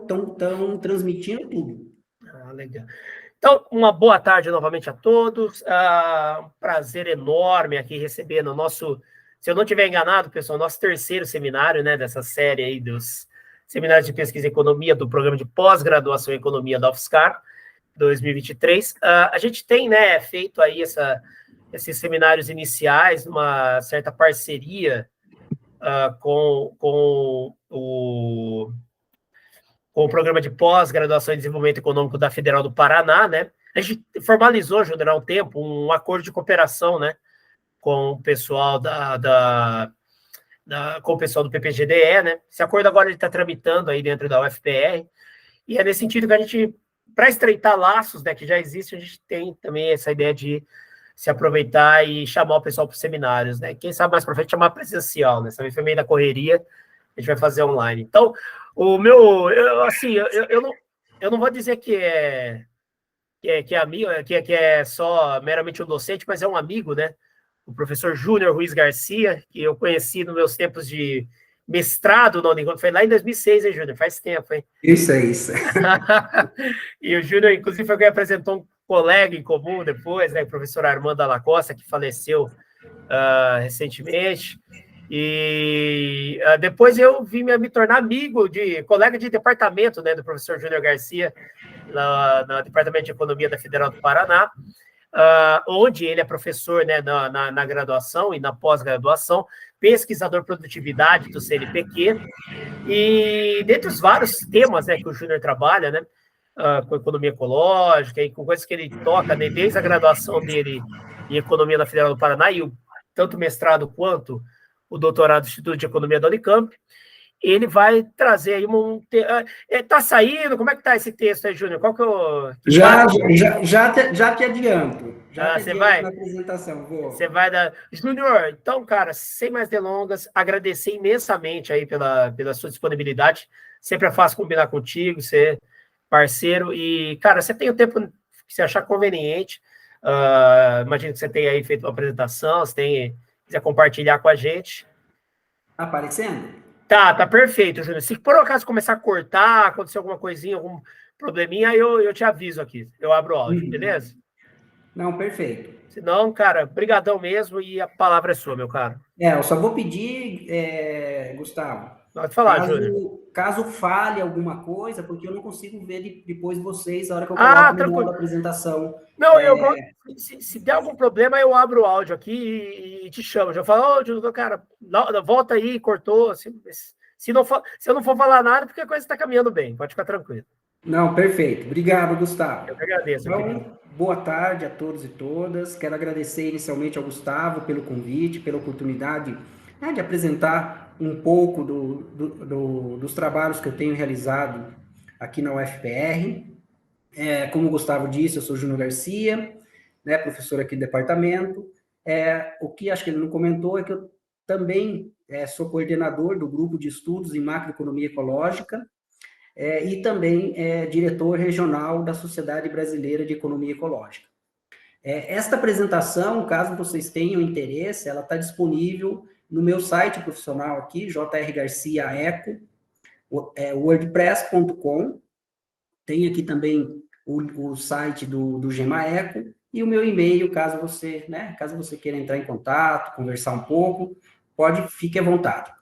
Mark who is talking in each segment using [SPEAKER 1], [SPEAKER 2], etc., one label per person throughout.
[SPEAKER 1] estão transmitindo tudo.
[SPEAKER 2] Legal. Então, uma boa tarde novamente a todos. Um prazer enorme aqui receber no nosso, se eu não estiver enganado, pessoal, nosso terceiro seminário, né, dessa série aí dos seminários de pesquisa em economia do programa de pós-graduação em economia da UFSCar 2023. A gente tem, né, feito aí esses seminários iniciais, uma certa parceria com o programa de pós-graduação em desenvolvimento econômico da Federal do Paraná, né? A gente formalizou, Júnior, há um tempo, um acordo de cooperação, né, com o pessoal com o pessoal do PPGDE, né? Esse acordo agora ele está tramitando aí dentro da UFPR, e é nesse sentido que a gente, para estreitar laços, né, que já existe, a gente tem também essa ideia de se aproveitar e chamar o pessoal para os seminários, né? Quem sabe mais para frente chamar presencial, né? Também foi meio da correria, a gente vai fazer online. Então, eu não vou dizer que é amigo, que é só meramente um docente, mas é um amigo, né? O professor Júnior Ruiz Garcia, que eu conheci nos meus tempos de mestrado na Unicamp, foi lá em 2006, hein, Júnior? Faz tempo, hein?
[SPEAKER 1] Isso.
[SPEAKER 2] E o Júnior, inclusive, foi quem apresentou um colega em comum depois, né? O professor Armando Alacosta, que faleceu recentemente. E depois eu vim me tornar colega de departamento, né, do professor Júnior Garcia, no Departamento de Economia da Federal do Paraná, onde ele é professor, né, na graduação e na pós-graduação, pesquisador produtividade do CNPq, e dentre os vários temas, né, que o Júnior trabalha, né, com economia ecológica e com coisas que ele toca, né, desde a graduação dele em Economia na Federal do Paraná, e tanto o mestrado quanto o doutorado do Instituto de Economia da Unicamp, ele vai trazer aí está saindo? Como é que está esse texto aí, Júnior? Qual que eu...
[SPEAKER 1] Já te adianto.
[SPEAKER 2] Você vai?
[SPEAKER 1] Na apresentação, vou.
[SPEAKER 2] Você vai dar... Júnior, então, cara, sem mais delongas, agradecer imensamente aí pela sua disponibilidade. Sempre é fácil combinar contigo, ser parceiro. E, cara, você tem o tempo que você achar conveniente. Imagino que você tenha aí feito uma apresentação, quiser compartilhar com a gente.
[SPEAKER 1] Tá aparecendo?
[SPEAKER 2] Tá perfeito, Júnior. Se por acaso começar a cortar, acontecer alguma coisinha, algum probleminha, eu te aviso aqui. Eu abro o áudio, beleza?
[SPEAKER 1] Não, perfeito.
[SPEAKER 2] Se não, cara, brigadão mesmo e a palavra é sua, meu caro.
[SPEAKER 1] Eu só vou pedir, Gustavo,
[SPEAKER 2] Pode falar, Júnior.
[SPEAKER 1] Caso fale alguma coisa, porque eu não consigo ver depois vocês, a hora que eu coloco no modo da apresentação.
[SPEAKER 2] Não, se der algum problema, eu abro o áudio aqui e te chamo. Já falo, Júnior, cara, volta aí, cortou. Se eu não for falar nada, porque a coisa está caminhando bem, pode ficar tranquilo.
[SPEAKER 1] Não, perfeito. Obrigado, Gustavo.
[SPEAKER 2] Eu que agradeço.
[SPEAKER 1] Então, boa tarde a todos e todas. Quero agradecer inicialmente ao Gustavo pelo convite, pela oportunidade, né, de apresentar um pouco dos trabalhos que eu tenho realizado aqui na UFPR. Como o Gustavo disse, eu sou Júnior Garcia, né, professor aqui do departamento. O que acho que ele não comentou é que eu também sou coordenador do grupo de estudos em macroeconomia ecológica, e também diretor regional da Sociedade Brasileira de Economia Ecológica. Esta apresentação, caso vocês tenham interesse, ela está disponível no meu site profissional aqui, jrgarciaeco, wordpress.com. Tem aqui também o site do Gemaeco e o meu e-mail, caso você queira entrar em contato, conversar um pouco, fique à vontade.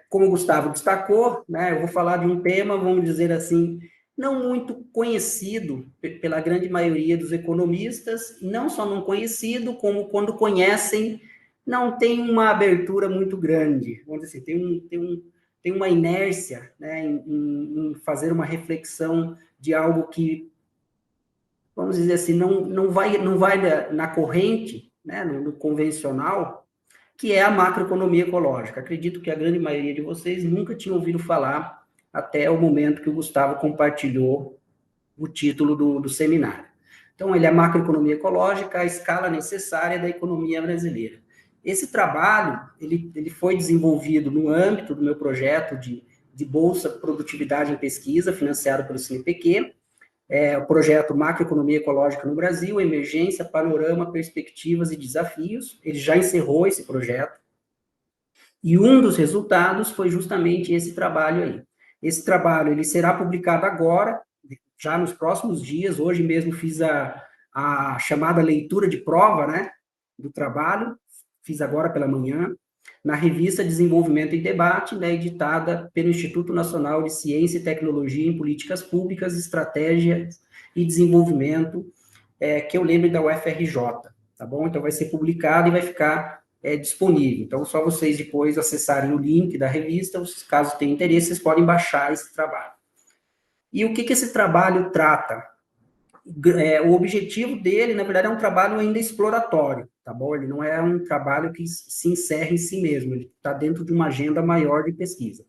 [SPEAKER 1] Como o Gustavo destacou, né, eu vou falar de um tema, vamos dizer assim, não muito conhecido pela grande maioria dos economistas, não só não conhecido, como quando conhecem, não tem uma abertura muito grande. Vamos dizer assim, tem uma inércia, né, em fazer uma reflexão de algo que, vamos dizer assim, não vai na corrente, né, no convencional, que é a macroeconomia ecológica. Acredito que a grande maioria de vocês nunca tinha ouvido falar até o momento que o Gustavo compartilhou o título do seminário. Então, ele é macroeconomia ecológica, a escala necessária da economia brasileira. Esse trabalho, ele foi desenvolvido no âmbito do meu projeto de Bolsa Produtividade em Pesquisa, financiado pelo CNPq, o projeto Macroeconomia Ecológica no Brasil, Emergência, Panorama, Perspectivas e Desafios. Ele já encerrou esse projeto. E um dos resultados foi justamente esse trabalho aí. Esse trabalho ele será publicado agora, já nos próximos dias. Hoje mesmo fiz a chamada leitura de prova, né, do trabalho, fiz agora pela manhã, na revista Desenvolvimento e Debate, né, editada pelo Instituto Nacional de Ciência e Tecnologia em Políticas Públicas, Estratégias e Desenvolvimento, que eu lembro da UFRJ, tá bom? Então, vai ser publicado e vai ficar disponível. Então, só vocês depois acessarem o link da revista, caso tenham interesse, vocês podem baixar esse trabalho. E o que esse trabalho trata? O objetivo dele, na verdade, é um trabalho ainda exploratório, tá bom? Ele não é um trabalho que se encerra em si mesmo, ele está dentro de uma agenda maior de pesquisa.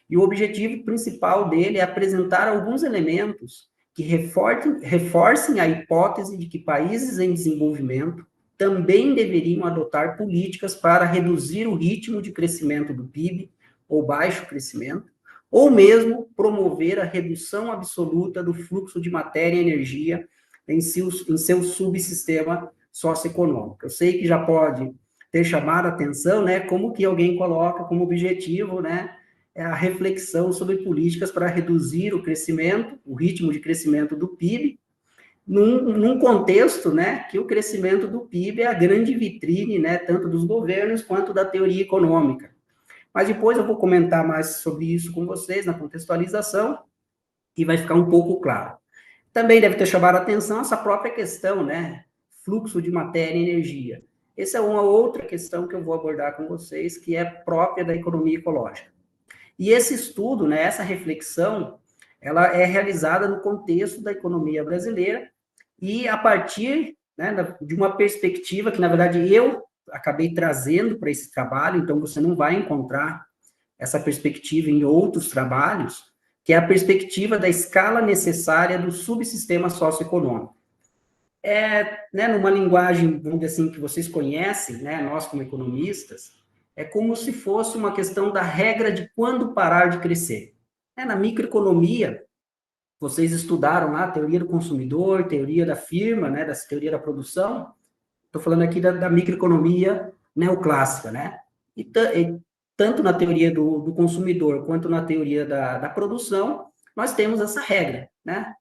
[SPEAKER 1] E o objetivo principal dele é apresentar alguns elementos que reforcem a hipótese de que países em desenvolvimento também deveriam adotar políticas para reduzir o ritmo de crescimento do PIB, ou baixo crescimento, ou mesmo promover a redução absoluta do fluxo de matéria e energia em seu subsistema socioeconômico. Eu sei que já pode ter chamado a atenção, né, como que alguém coloca como objetivo, né, a reflexão sobre políticas para reduzir o crescimento, o ritmo de crescimento do PIB, num contexto, né, que o crescimento do PIB é a grande vitrine, né, tanto dos governos quanto da teoria econômica. Mas depois eu vou comentar mais sobre isso com vocês na contextualização e vai ficar um pouco claro. Também deve ter chamado a atenção essa própria questão, né? Fluxo de matéria e energia. Essa é uma outra questão que eu vou abordar com vocês, que é própria da economia ecológica. E esse estudo, né, essa reflexão, ela é realizada no contexto da economia brasileira e a partir, né, de uma perspectiva que, na verdade, eu acabei trazendo para esse trabalho, então você não vai encontrar essa perspectiva em outros trabalhos, que é a perspectiva da escala necessária do subsistema socioeconômico. Né, numa linguagem, vamos dizer assim, que vocês conhecem, né, nós como economistas, é como se fosse uma questão da regra de quando parar de crescer. Na microeconomia, vocês estudaram lá a teoria do consumidor, teoria da firma, né, da teoria da produção. Estou falando aqui da microeconomia neoclássica, né? E tanto na teoria do consumidor quanto na teoria da produção, nós temos essa regra, né?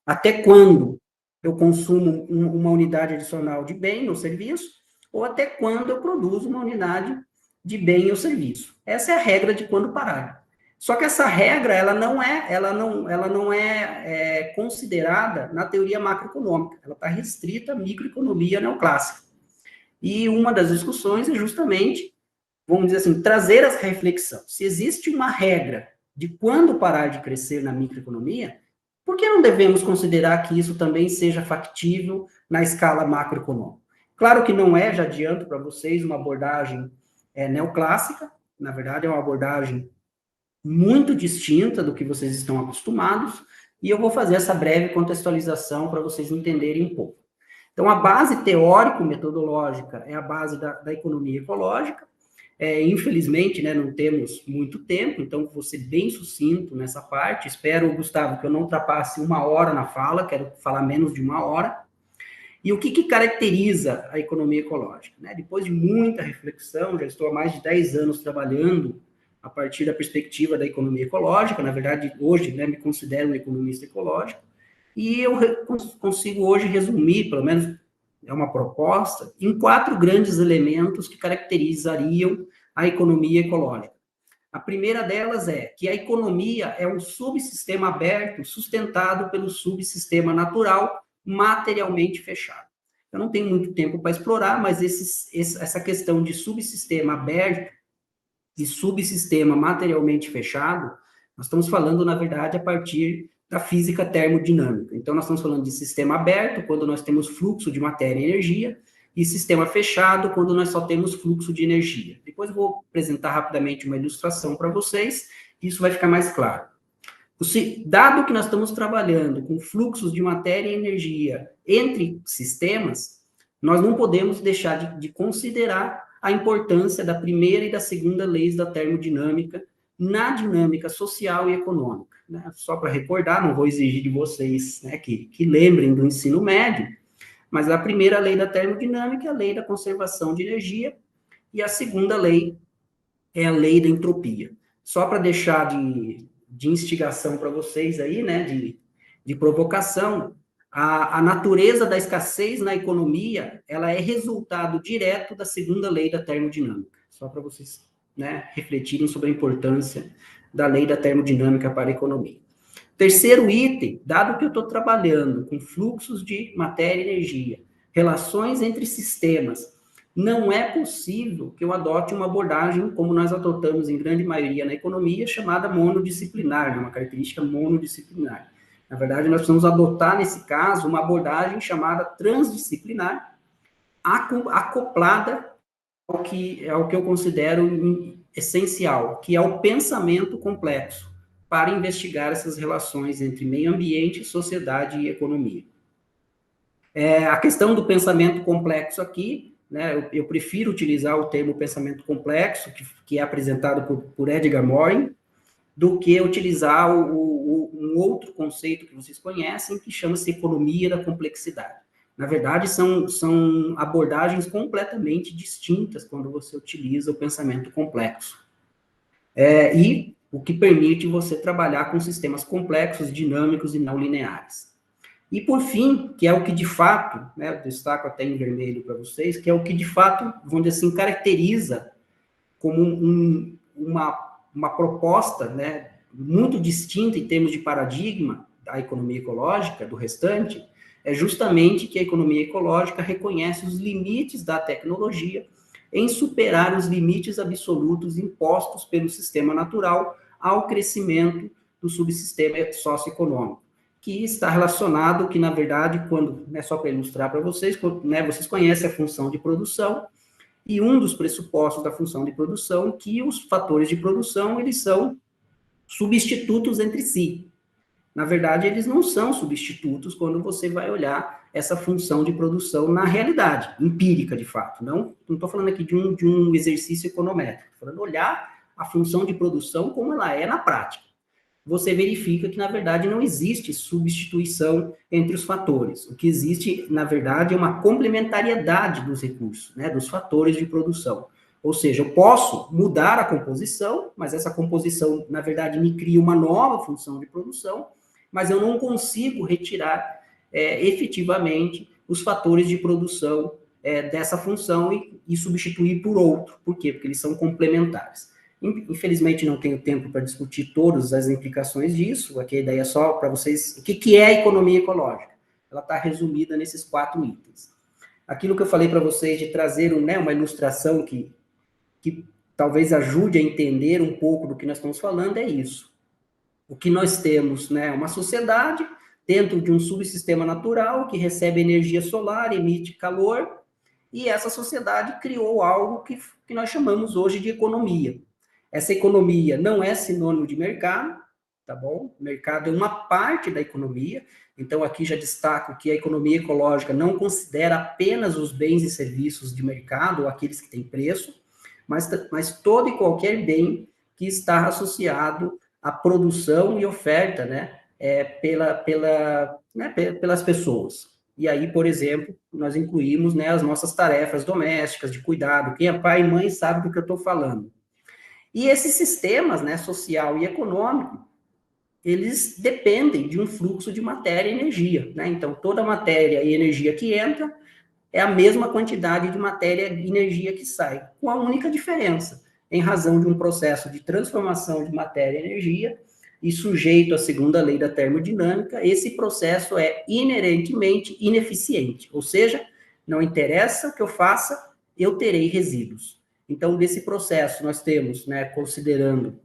[SPEAKER 1] Até quando eu consumo uma unidade adicional de bem ou serviço, ou até quando eu produzo uma unidade de bem ou serviço. Essa é a regra de quando parar. Só que essa regra, ela não é considerada na teoria macroeconômica, ela está restrita à microeconomia neoclássica. E uma das discussões é justamente, vamos dizer assim, trazer essa reflexão. Se existe uma regra de quando parar de crescer na microeconomia, por que não devemos considerar que isso também seja factível na escala macroeconômica? Claro que não é, já adianto para vocês, uma abordagem neoclássica, na verdade é uma abordagem muito distinta do que vocês estão acostumados, e eu vou fazer essa breve contextualização para vocês entenderem um pouco. Então, a base teórico-metodológica é a base da economia ecológica. Infelizmente, né, não temos muito tempo, então vou ser bem sucinto nessa parte. Espero, Gustavo, que eu não ultrapasse 1 hora na fala, quero falar menos de 1 hora. E o que caracteriza a economia ecológica? Né? Depois de muita reflexão, já estou há mais de 10 anos trabalhando a partir da perspectiva da economia ecológica, na verdade, hoje, né, me considero um economista ecológico, e eu consigo hoje resumir, pelo menos é uma proposta, em 4 grandes elementos que caracterizariam a economia ecológica. A primeira delas é que a economia é um subsistema aberto sustentado pelo subsistema natural materialmente fechado. Eu não tenho muito tempo para explorar, mas essa questão de subsistema aberto e subsistema materialmente fechado, nós estamos falando, na verdade, a partir da física termodinâmica. Então, nós estamos falando de sistema aberto, quando nós temos fluxo de matéria e energia, e sistema fechado, quando nós só temos fluxo de energia. Depois eu vou apresentar rapidamente uma ilustração para vocês, e isso vai ficar mais claro. Dado que nós estamos trabalhando com fluxos de matéria e energia entre sistemas, nós não podemos deixar de considerar a importância da primeira e da segunda leis da termodinâmica na dinâmica social e econômica. Né? Só para recordar, não vou exigir de vocês, né, que lembrem do ensino médio, mas a primeira lei da termodinâmica é a lei da conservação de energia, e a segunda lei é a lei da entropia. Só para deixar de instigação para vocês aí, né, de provocação, a natureza da escassez na economia, ela é resultado direto da segunda lei da termodinâmica, só para vocês, né, refletirem sobre a importância da lei da termodinâmica para a economia. Terceiro item, dado que eu estou trabalhando com fluxos de matéria e energia, relações entre sistemas, não é possível que eu adote uma abordagem, como nós adotamos em grande maioria na economia, chamada monodisciplinar, uma característica monodisciplinar. Na verdade, nós precisamos adotar, nesse caso, uma abordagem chamada transdisciplinar, acoplada ao que eu considero essencial, que é o pensamento complexo, para investigar essas relações entre meio ambiente, sociedade e economia. A questão do pensamento complexo aqui, né, eu prefiro utilizar o termo pensamento complexo, que é apresentado por Edgar Morin, do que utilizar um outro conceito que vocês conhecem, que chama-se economia da complexidade. Na verdade, são abordagens completamente distintas quando você utiliza o pensamento complexo. E o que permite você trabalhar com sistemas complexos, dinâmicos e não lineares. E, por fim, que é o que de fato, né, eu destaco até em vermelho para vocês, que é o que de fato, vamos dizer assim, caracteriza como uma proposta, né, muito distinta em termos de paradigma da economia ecológica, do restante, é justamente que a economia ecológica reconhece os limites da tecnologia em superar os limites absolutos impostos pelo sistema natural ao crescimento do subsistema socioeconômico, que está relacionado, que na verdade, quando, né, só para ilustrar para vocês, né, vocês conhecem a função de produção, e um dos pressupostos da função de produção é que os fatores de produção, eles são substitutos entre si. Na verdade, eles não são substitutos quando você vai olhar essa função de produção na realidade, empírica, de fato. Não estou falando aqui de um exercício econométrico, estou falando olhar a função de produção como ela é na prática. Você verifica que, na verdade, não existe substituição entre os fatores. O que existe, na verdade, é uma complementariedade dos recursos, né, dos fatores de produção. Ou seja, eu posso mudar a composição, mas essa composição, na verdade, me cria uma nova função de produção, mas eu não consigo retirar efetivamente os fatores de produção dessa função e substituir por outro. Por quê? Porque eles são complementares. Infelizmente, não tenho tempo para discutir todas as implicações disso, aqui a ideia é só para vocês, o que é a economia ecológica? Ela está resumida nesses 4 itens. Aquilo que eu falei para vocês de trazer uma ilustração que talvez ajude a entender um pouco do que nós estamos falando é isso. O que nós temos, né, uma sociedade dentro de um subsistema natural que recebe energia solar, emite calor, e essa sociedade criou algo que nós chamamos hoje de economia. Essa economia não é sinônimo de mercado, tá bom? O mercado é uma parte da economia, então aqui já destaco que a economia ecológica não considera apenas os bens e serviços de mercado, ou aqueles que têm preço, mas todo e qualquer bem que está associado à produção e oferta, né, pelas pessoas. E aí, por exemplo, nós incluímos, né, as nossas tarefas domésticas, de cuidado. Quem é pai e mãe sabe do que eu estou falando. E esses sistemas, né, social e econômico, eles dependem de um fluxo de matéria e energia, né? Então, toda matéria e energia que entra é a mesma quantidade de matéria e energia que sai, com a única diferença, em razão de um processo de transformação de matéria e energia, e sujeito à segunda lei da termodinâmica, esse processo é inerentemente ineficiente, ou seja, não interessa o que eu faça, eu terei resíduos. Então, desse processo, nós temos, né, considerando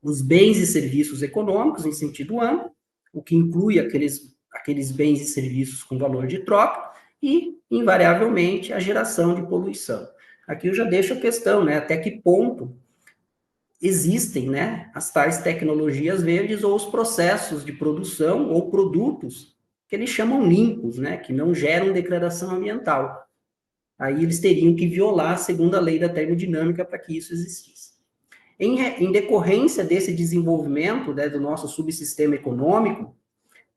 [SPEAKER 1] os bens e serviços econômicos em sentido amplo, o que inclui aqueles bens e serviços com valor de troca, e, invariavelmente, a geração de poluição. Aqui eu já deixo a questão, né, até que ponto existem, né, as tais tecnologias verdes ou os processos de produção ou produtos que eles chamam limpos, né, que não geram degradação ambiental. Aí eles teriam que violar a segunda lei da termodinâmica para que isso existisse. Em decorrência desse desenvolvimento, né, do nosso subsistema econômico,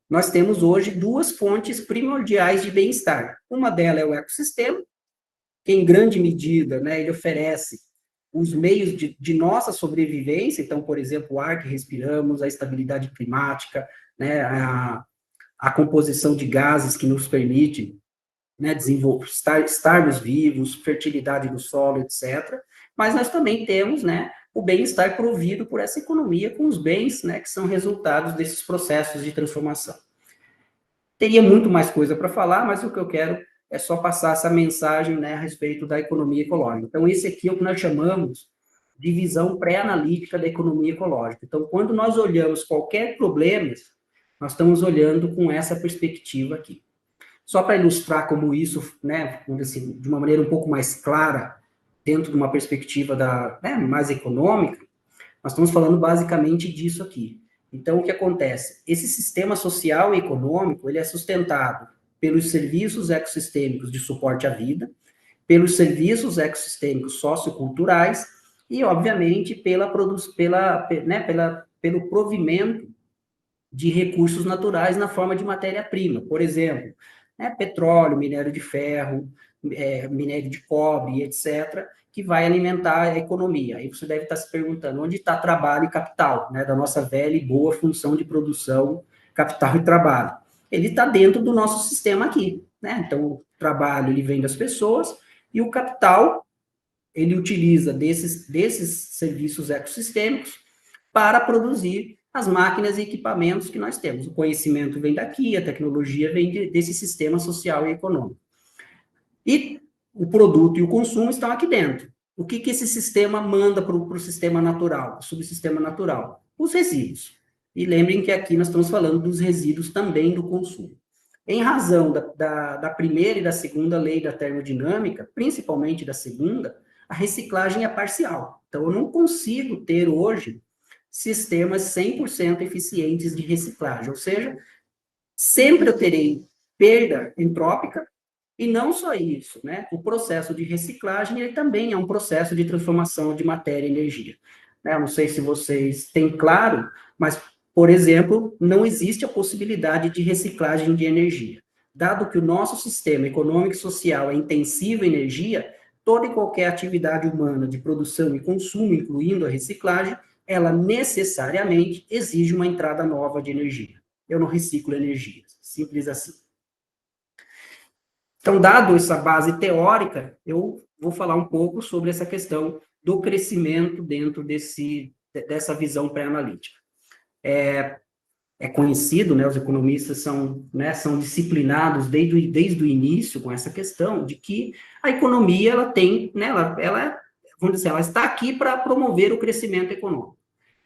[SPEAKER 1] nós temos hoje 2 fontes primordiais de bem-estar. Uma delas é o ecossistema, que em grande medida, né, ele oferece os meios de nossa sobrevivência, então, por exemplo, o ar que respiramos, a estabilidade climática, né, a composição de gases que nos permite, né, estarmos vivos, fertilidade do solo, etc. Mas nós também temos, né, o bem-estar provido por essa economia com os bens, né, que são resultados desses processos de transformação. Teria muito mais coisa para falar, mas o que eu quero é só passar essa mensagem, né, a respeito da economia ecológica. Então, esse aqui é o que nós chamamos de visão pré-analítica da economia ecológica. Então, quando nós olhamos qualquer problema, nós estamos olhando com essa perspectiva aqui. Só para ilustrar como isso, né, assim, de uma maneira um pouco mais clara, dentro de uma perspectiva mais econômica, nós estamos falando basicamente disso aqui. Então, o que acontece? Esse sistema social e econômico, ele é sustentado pelos serviços ecossistêmicos de suporte à vida, pelos serviços ecossistêmicos socioculturais e, obviamente, pelo provimento de recursos naturais na forma de matéria-prima. Por exemplo, petróleo, minério de ferro, minério de cobre, etc., que vai alimentar a economia. Aí você deve estar se perguntando, onde está trabalho e capital, né, da nossa velha e boa função de produção, capital e trabalho? Ele está dentro do nosso sistema aqui, né? Então, o trabalho, ele vem das pessoas, e o capital, ele utiliza desses serviços ecossistêmicos para produzir as máquinas e equipamentos que nós temos. O conhecimento vem daqui, a tecnologia vem desse sistema social e econômico. E o produto e o consumo estão aqui dentro. O que esse sistema manda para o sistema natural, o subsistema natural? Os resíduos. E lembrem que aqui nós estamos falando dos resíduos também do consumo. Em razão da primeira e da segunda lei da termodinâmica, principalmente da segunda, a reciclagem é parcial. Então, eu não consigo ter hoje sistemas 100% eficientes de reciclagem, ou seja, sempre eu terei perda entrópica, e não só isso, né? O processo de reciclagem, ele também é um processo de transformação de matéria e energia. Eu não sei se vocês têm claro, mas, por exemplo, não existe a possibilidade de reciclagem de energia. Dado que o nosso sistema econômico e social é intensivo em energia, toda e qualquer atividade humana de produção e consumo, incluindo a reciclagem, ela necessariamente exige uma entrada nova de energia. Eu não reciclo energia, simples assim. Então, dado essa base teórica, eu vou falar um pouco sobre essa questão do crescimento dentro dessa visão pré-analítica. É conhecido, né, os economistas são disciplinados desde o início com essa questão de que a economia, ela tem, né, vamos dizer, ela está aqui para promover o crescimento econômico.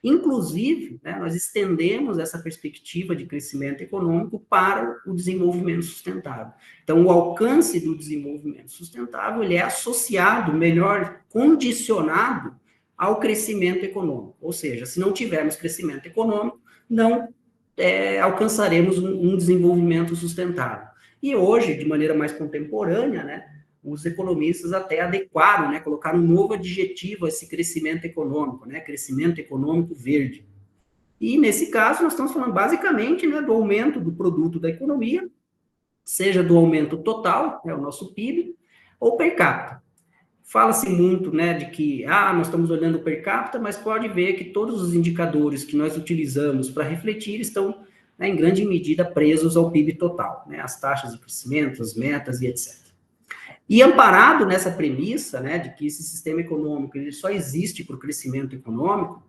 [SPEAKER 1] Inclusive, né, nós estendemos essa perspectiva de crescimento econômico para o desenvolvimento sustentável. Então, o alcance do desenvolvimento sustentável, ele é associado, melhor, condicionado ao crescimento econômico. Ou seja, se não tivermos crescimento econômico, não alcançaremos um desenvolvimento sustentável. E hoje, de maneira mais contemporânea, né, os economistas até adequaram, né, colocaram um novo adjetivo a esse crescimento econômico, né, crescimento econômico verde. E, nesse caso, nós estamos falando basicamente, né, do aumento do produto da economia, seja do aumento total, né, o nosso PIB, ou per capita. Fala-se muito, né, de que, nós estamos olhando o per capita, mas pode ver que todos os indicadores que nós utilizamos para refletir estão, né, em grande medida, presos ao PIB total, né, as taxas de crescimento, as metas e etc. E amparado nessa premissa, né, de que esse sistema econômico ele só existe para o crescimento econômico,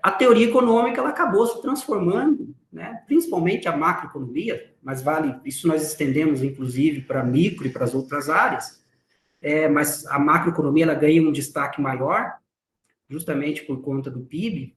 [SPEAKER 1] a teoria econômica ela acabou se transformando, né, principalmente a macroeconomia, mas isso nós estendemos, inclusive, para micro e para as outras áreas, mas a macroeconomia ela ganha um destaque maior, justamente por conta do PIB,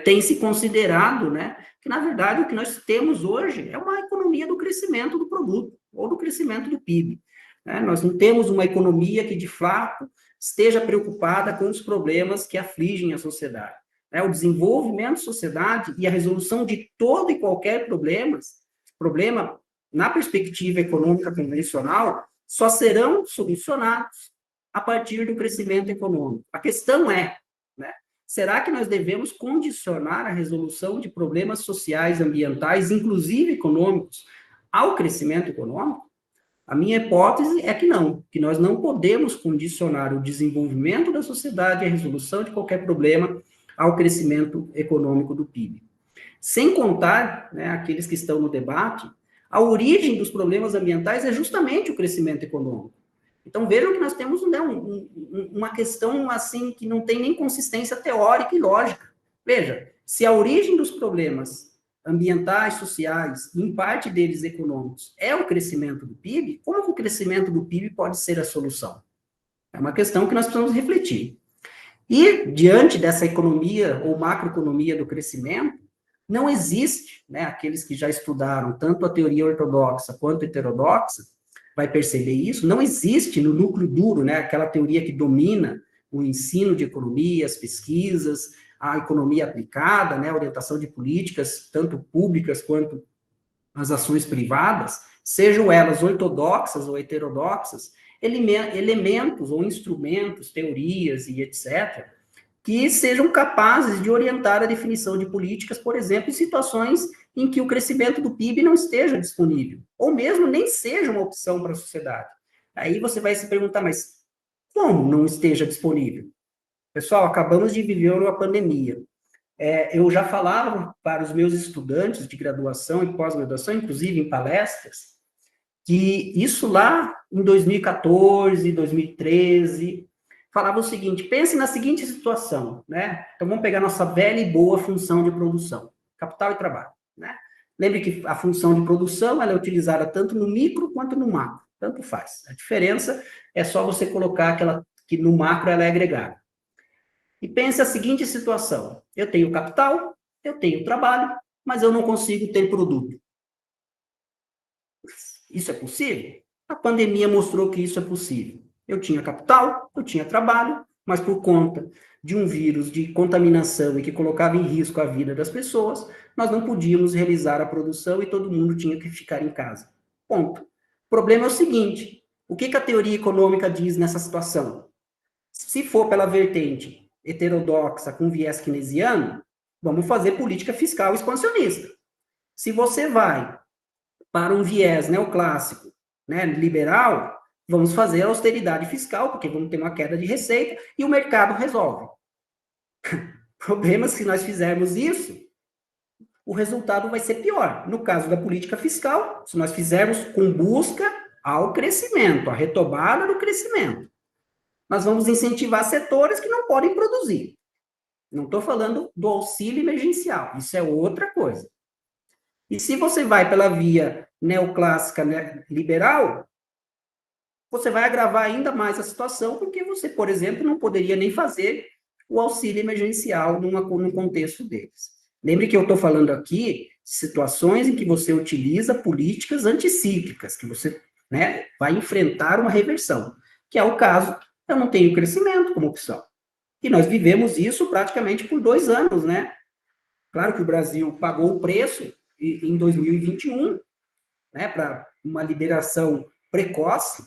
[SPEAKER 1] tem se considerado, né, que, na verdade, o que nós temos hoje é uma economia do crescimento do produto, ou do crescimento do PIB. Né? Nós não temos uma economia que, de fato, esteja preocupada com os problemas que afligem a sociedade. O desenvolvimento da sociedade e a resolução de todo e qualquer problema, na perspectiva econômica convencional, só serão solucionados a partir do crescimento econômico. A questão é, né, será que nós devemos condicionar a resolução de problemas sociais, ambientais, inclusive econômicos, ao crescimento econômico? A minha hipótese é que não, que nós não podemos condicionar o desenvolvimento da sociedade e a resolução de qualquer problema ao crescimento econômico do PIB. Sem contar, né, aqueles que estão no debate, a origem dos problemas ambientais é justamente o crescimento econômico. Então, vejam que nós temos, né, uma questão assim que não tem nem consistência teórica e lógica. Veja, se a origem dos problemas ambientais, sociais, e em parte deles econômicos, é o crescimento do PIB, como que o crescimento do PIB pode ser a solução? É uma questão que nós precisamos refletir. E, diante dessa economia ou macroeconomia do crescimento, não existe, né, aqueles que já estudaram tanto a teoria ortodoxa quanto a heterodoxa, vai perceber isso, não existe no núcleo duro, né, aquela teoria que domina o ensino de economia, as pesquisas, a economia aplicada, né, a orientação de políticas, tanto públicas quanto as ações privadas, sejam elas ortodoxas ou heterodoxas, elementos ou instrumentos, teorias e etc., que sejam capazes de orientar a definição de políticas, por exemplo, em situações em que o crescimento do PIB não esteja disponível, ou mesmo nem seja uma opção para a sociedade. Aí você vai se perguntar, mas como não esteja disponível? Pessoal, acabamos de viver uma pandemia. Eu já falava para os meus estudantes de graduação e pós-graduação, inclusive em palestras, que isso lá em 2014, 2013, falava o seguinte: pense na seguinte situação, né? Então vamos pegar nossa velha e boa função de produção, capital e trabalho, né? Lembre que a função de produção ela é utilizada tanto no micro quanto no macro, tanto faz. A diferença é só você colocar aquela que no macro ela é agregada. E pense a seguinte situação: eu tenho capital, eu tenho trabalho, mas eu não consigo ter produto. Isso é possível? A pandemia mostrou que isso é possível. Eu tinha capital, eu tinha trabalho, mas por conta de um vírus de contaminação e que colocava em risco a vida das pessoas, nós não podíamos realizar a produção e todo mundo tinha que ficar em casa. Ponto. O problema é o seguinte: o que a teoria econômica diz nessa situação? Se for pela vertente heterodoxa com viés keynesiano, vamos fazer política fiscal expansionista. Se você vai para um viés neoclássico, né, liberal, vamos fazer austeridade fiscal, porque vamos ter uma queda de receita e o mercado resolve. Problemas, se nós fizermos isso, o resultado vai ser pior. No caso da política fiscal, se nós fizermos com busca ao crescimento, a retomada do crescimento, nós vamos incentivar setores que não podem produzir. Não estou falando do auxílio emergencial, isso é outra coisa. E se você vai pela via neoclássica, né, liberal, você vai agravar ainda mais a situação, porque você, por exemplo, não poderia nem fazer o auxílio emergencial num contexto deles. Lembre que eu estou falando aqui de situações em que você utiliza políticas anticíclicas, que você, né, vai enfrentar uma reversão, que é o caso, eu não tenho crescimento como opção. E nós vivemos isso praticamente por 2 anos, né? Claro que o Brasil pagou o preço em 2021, né, para uma liberação precoce,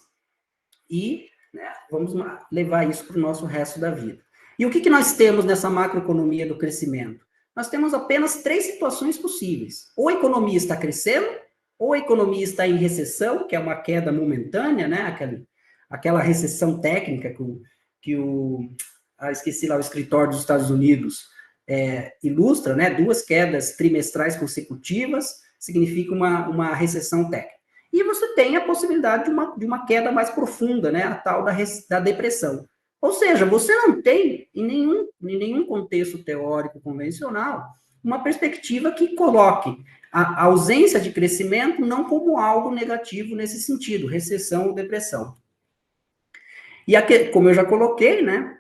[SPEAKER 1] e, né, vamos levar isso para o nosso resto da vida. E o que nós temos nessa macroeconomia do crescimento? Nós temos apenas 3 situações possíveis. Ou a economia está crescendo, ou a economia está em recessão, que é uma queda momentânea, né, aquela recessão técnica esqueci lá o escritório dos Estados Unidos, ilustra, né, 2 quedas trimestrais consecutivas, significa uma recessão técnica. E você tem a possibilidade de uma queda mais profunda, né, a tal da depressão. Ou seja, você não tem, em nenhum contexto teórico convencional, uma perspectiva que coloque a ausência de crescimento não como algo negativo nesse sentido, recessão ou depressão. E aqui, como eu já coloquei, né,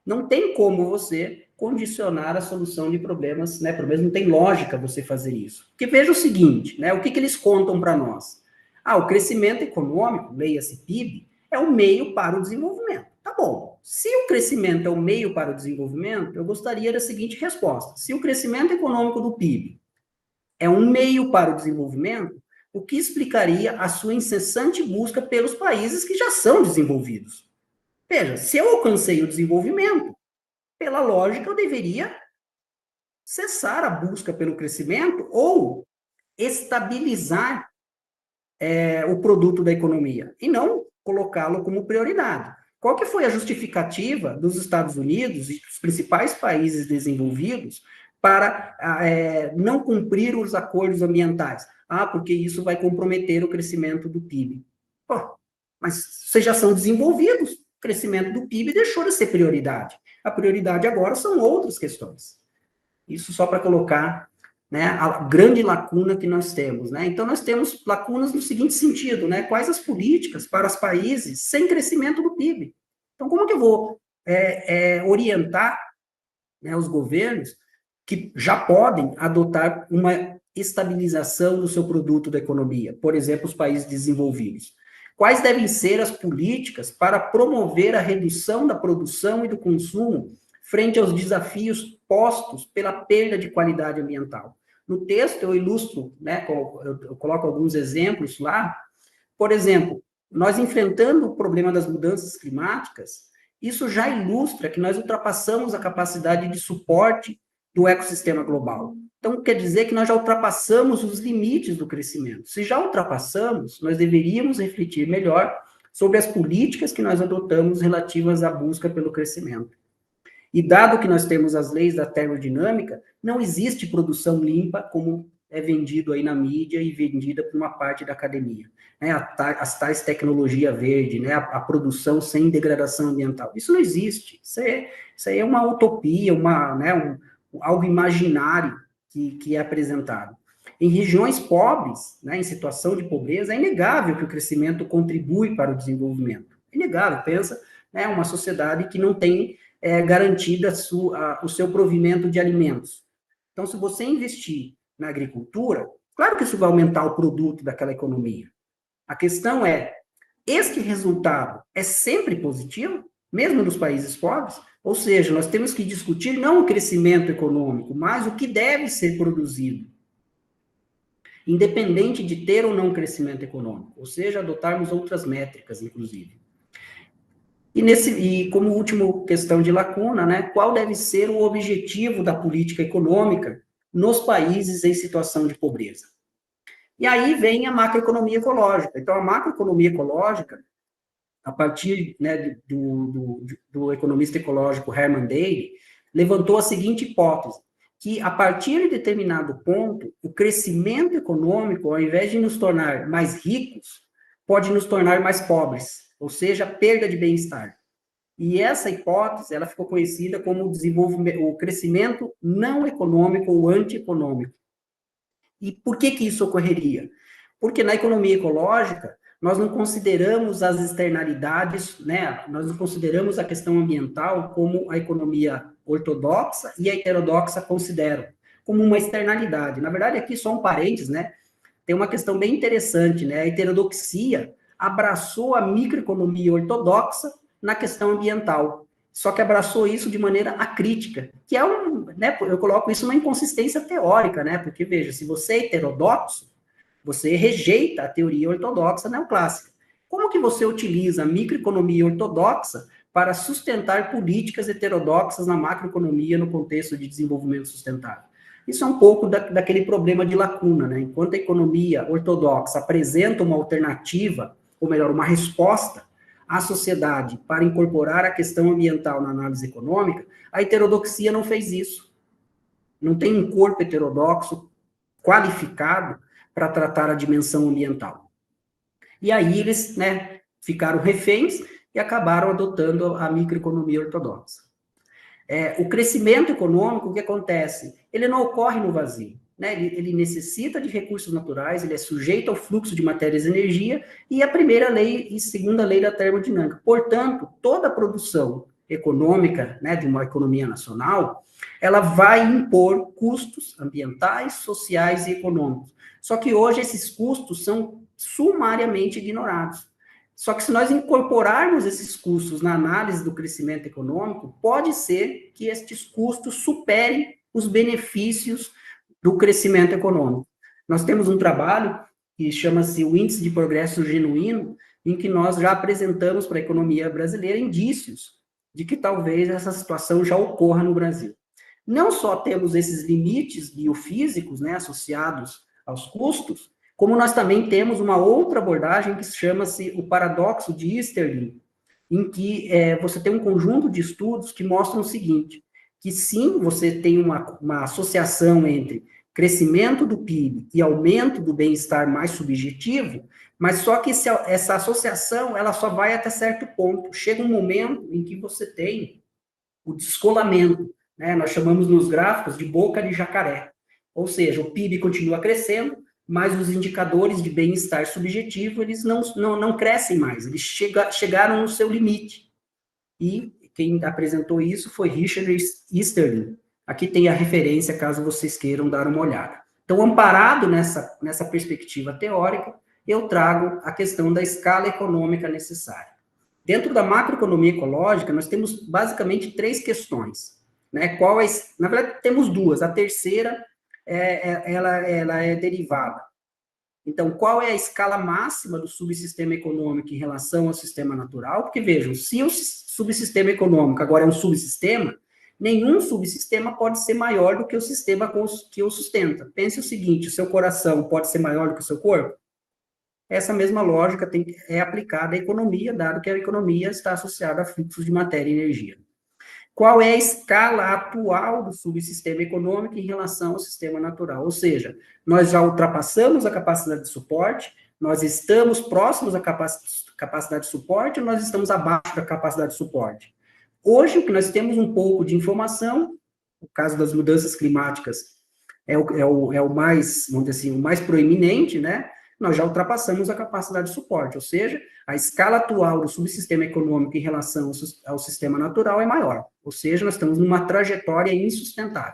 [SPEAKER 1] não tem como você condicionar a solução de problemas, né? Problemas não tem lógica você fazer isso. Porque veja o seguinte, né? O que eles contam para nós? O crescimento econômico, leia-se PIB, é um meio para o desenvolvimento. Tá bom. Se o crescimento é um meio para o desenvolvimento, eu gostaria da seguinte resposta: se o crescimento econômico do PIB é um meio para o desenvolvimento, o que explicaria a sua incessante busca pelos países que já são desenvolvidos? Veja, se eu alcancei o desenvolvimento, pela lógica, eu deveria cessar a busca pelo crescimento ou estabilizar o produto da economia, e não colocá-lo como prioridade. Qual que foi a justificativa dos Estados Unidos e dos principais países desenvolvidos para não cumprir os acordos ambientais? Porque isso vai comprometer o crescimento do PIB. Pô, mas vocês já são desenvolvidos, o crescimento do PIB deixou de ser prioridade. A prioridade agora são outras questões. Isso só para colocar, né, a grande lacuna que nós temos, né? Então, nós temos lacunas no seguinte sentido, né? Quais as políticas para os países sem crescimento do PIB? Então, como que eu vou orientar, né, os governos que já podem adotar uma estabilização do seu produto da economia, por exemplo, os países desenvolvidos? Quais devem ser as políticas para promover a redução da produção e do consumo frente aos desafios postos pela perda de qualidade ambiental? No texto eu ilustro, né, eu coloco alguns exemplos lá. Por exemplo, nós enfrentando o problema das mudanças climáticas, isso já ilustra que nós ultrapassamos a capacidade de suporte do ecossistema global. Então, quer dizer que nós já ultrapassamos os limites do crescimento. Se já ultrapassamos, nós deveríamos refletir melhor sobre as políticas que nós adotamos relativas à busca pelo crescimento. E dado que nós temos as leis da termodinâmica, não existe produção limpa como é vendido aí na mídia e vendida por uma parte da academia. Né? As tais tecnologia verde, né? A produção sem degradação ambiental. Isso não existe. Isso aí é uma utopia, algo imaginário que é apresentado. Em regiões pobres, né, em situação de pobreza, é inegável que o crescimento contribui para o desenvolvimento. É inegável. Pensa, né, uma sociedade que não tem garantida o seu provimento de alimentos. Então, se você investir na agricultura, claro que isso vai aumentar o produto daquela economia. A questão é, este resultado é sempre positivo, mesmo nos países pobres? Ou seja, nós temos que discutir não o crescimento econômico, mas o que deve ser produzido, independente de ter ou não crescimento econômico, ou seja, adotarmos outras métricas, inclusive. E como última questão de lacuna, né, qual deve ser o objetivo da política econômica nos países em situação de pobreza? E aí vem a macroeconomia ecológica. Então, a macroeconomia ecológica, a partir, né, do economista ecológico Herman Daly, levantou a seguinte hipótese, que a partir de determinado ponto, o crescimento econômico, ao invés de nos tornar mais ricos, pode nos tornar mais pobres, ou seja, perda de bem-estar. E essa hipótese, ela ficou conhecida como o crescimento não econômico ou antieconômico. E por que isso ocorreria? Porque na economia ecológica, nós não consideramos as externalidades, né? Nós não consideramos a questão ambiental como a economia ortodoxa e a heterodoxa consideram, como uma externalidade. Na verdade, aqui só um parênteses, né? Tem uma questão bem interessante, né? A heterodoxia abraçou a microeconomia ortodoxa na questão ambiental, só que abraçou isso de maneira acrítica, que é né, eu coloco isso uma inconsistência teórica, né? Porque, veja, se você é heterodoxo, você rejeita a teoria ortodoxa neoclássica. Como que você utiliza a microeconomia ortodoxa para sustentar políticas heterodoxas na macroeconomia no contexto de desenvolvimento sustentável? Isso é um pouco daquele problema de lacuna, né? Enquanto a economia ortodoxa apresenta uma alternativa, ou melhor, uma resposta à sociedade para incorporar a questão ambiental na análise econômica, a heterodoxia não fez isso. Não tem um corpo heterodoxo qualificado para tratar a dimensão ambiental. E aí eles, né, ficaram reféns e acabaram adotando a microeconomia ortodoxa. O crescimento econômico, o que acontece? Ele não ocorre no vazio. Né? Ele necessita de recursos naturais, ele é sujeito ao fluxo de matérias e energia, e a primeira lei e segunda lei da termodinâmica. Portanto, toda a produção econômica, né, de uma economia nacional, ela vai impor custos ambientais, sociais e econômicos. Só que hoje esses custos são sumariamente ignorados. Só que se nós incorporarmos esses custos na análise do crescimento econômico, pode ser que estes custos superem os benefícios do crescimento econômico. Nós temos um trabalho que chama-se o Índice de Progresso Genuíno, em que nós já apresentamos para a economia brasileira indícios de que talvez essa situação já ocorra no Brasil. Não só temos esses limites biofísicos, né, associados aos custos, Como nós também temos uma outra abordagem que chama-se o paradoxo de Easterlin, em que você tem um conjunto de estudos que mostram o seguinte, que sim, você tem uma associação entre crescimento do PIB e aumento do bem-estar mais subjetivo, mas só que essa associação, ela só vai até certo ponto. Chega um momento em que você tem o descolamento, né? Nós chamamos nos gráficos de boca de jacaré. Ou seja, o PIB continua crescendo, mas os indicadores de bem-estar subjetivo, eles não crescem mais, eles chegaram no seu limite. E quem apresentou isso foi Richard Easterlin. Aqui tem a referência, caso vocês queiram dar uma olhada. Então, amparado nessa perspectiva teórica, eu trago a questão da escala econômica necessária. Dentro da macroeconomia ecológica, nós temos basicamente 3 questões. Né? Na verdade, temos 2. A terceira, ela é derivada. Então, qual é a escala máxima do subsistema econômico em relação ao sistema natural? Porque, vejam, se o subsistema econômico agora é um subsistema, nenhum subsistema pode ser maior do que o sistema que o sustenta. Pense o seguinte, o seu coração pode ser maior do que o seu corpo? Essa mesma lógica é aplicada à economia, dado que a economia está associada a fluxos de matéria e energia. Qual é a escala atual do subsistema econômico em relação ao sistema natural? Ou seja, nós já ultrapassamos a capacidade de suporte, nós estamos próximos à capacidade de suporte ou nós estamos abaixo da capacidade de suporte? Hoje, o que nós temos um pouco de informação, no caso das mudanças climáticas, é o mais, vamos dizer assim, o mais proeminente, né? Nós já ultrapassamos a capacidade de suporte, ou seja, a escala atual do subsistema econômico em relação ao sistema natural é maior, ou seja, nós estamos numa trajetória insustentável.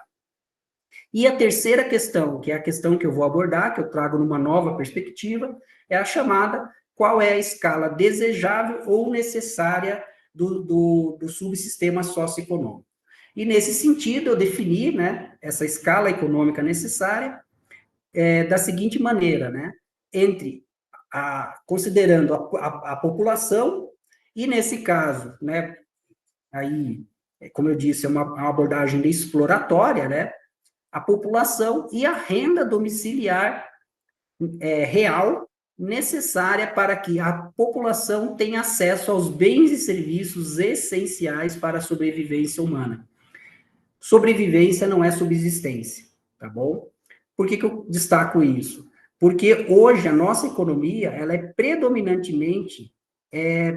[SPEAKER 1] E a terceira questão, que é a questão que eu vou abordar, que eu trago numa nova perspectiva, é a chamada qual é a escala desejável ou necessária do subsistema socioeconômico. E nesse sentido, eu defini, né, essa escala econômica necessária da seguinte maneira, né, considerando a população, e nesse caso, né, aí, como eu disse, é uma abordagem exploratória, né, a população e a renda domiciliar real necessária para que a população tenha acesso aos bens e serviços essenciais para a sobrevivência humana. Sobrevivência não é subsistência, tá bom? Por que eu destaco isso? Porque hoje a nossa economia, ela é predominantemente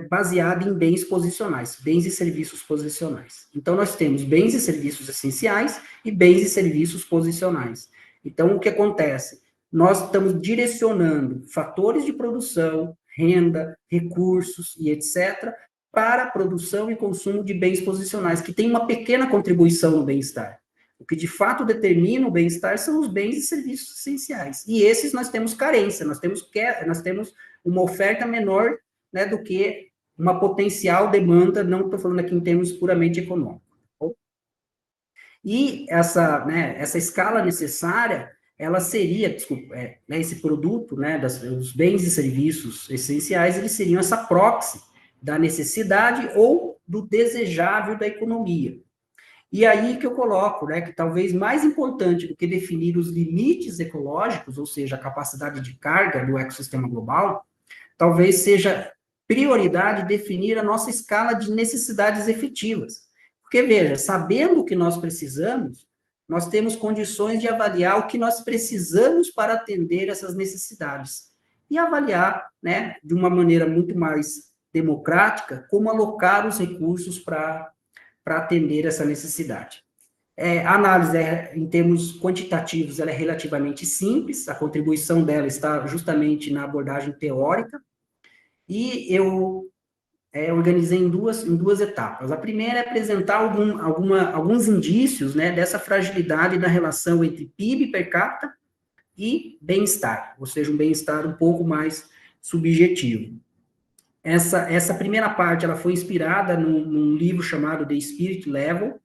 [SPEAKER 1] baseada em bens posicionais, bens e serviços posicionais. Então, nós temos bens e serviços essenciais e bens e serviços posicionais. Então, o que acontece? Nós estamos direcionando fatores de produção, renda, recursos e etc., para a produção e consumo de bens posicionais, que tem uma pequena contribuição no bem-estar. O que de fato determina o bem-estar são os bens e serviços essenciais. E esses nós temos carência, nós temos uma oferta menor, né, do que uma potencial demanda, não estou falando aqui em termos puramente econômicos. E essa escala necessária, ela seria, esse produto, né, os bens e serviços essenciais, eles seriam essa proxy da necessidade ou do desejável da economia. E aí que eu coloco, né, que talvez mais importante do que definir os limites ecológicos, ou seja, a capacidade de carga do ecossistema global, talvez seja prioridade definir a nossa escala de necessidades efetivas. Porque, veja, sabendo o que nós precisamos, nós temos condições de avaliar o que nós precisamos para atender essas necessidades. E avaliar, né, de uma maneira muito mais democrática, como alocar os recursos para atender essa necessidade. A análise, em termos quantitativos, ela é relativamente simples, a contribuição dela está justamente na abordagem teórica, e eu organizei em duas etapas. A primeira é apresentar alguns indícios, né, dessa fragilidade da relação entre PIB per capita e bem-estar, ou seja, um bem-estar um pouco mais subjetivo. Essa primeira parte, ela foi inspirada num livro chamado The Spirit Level,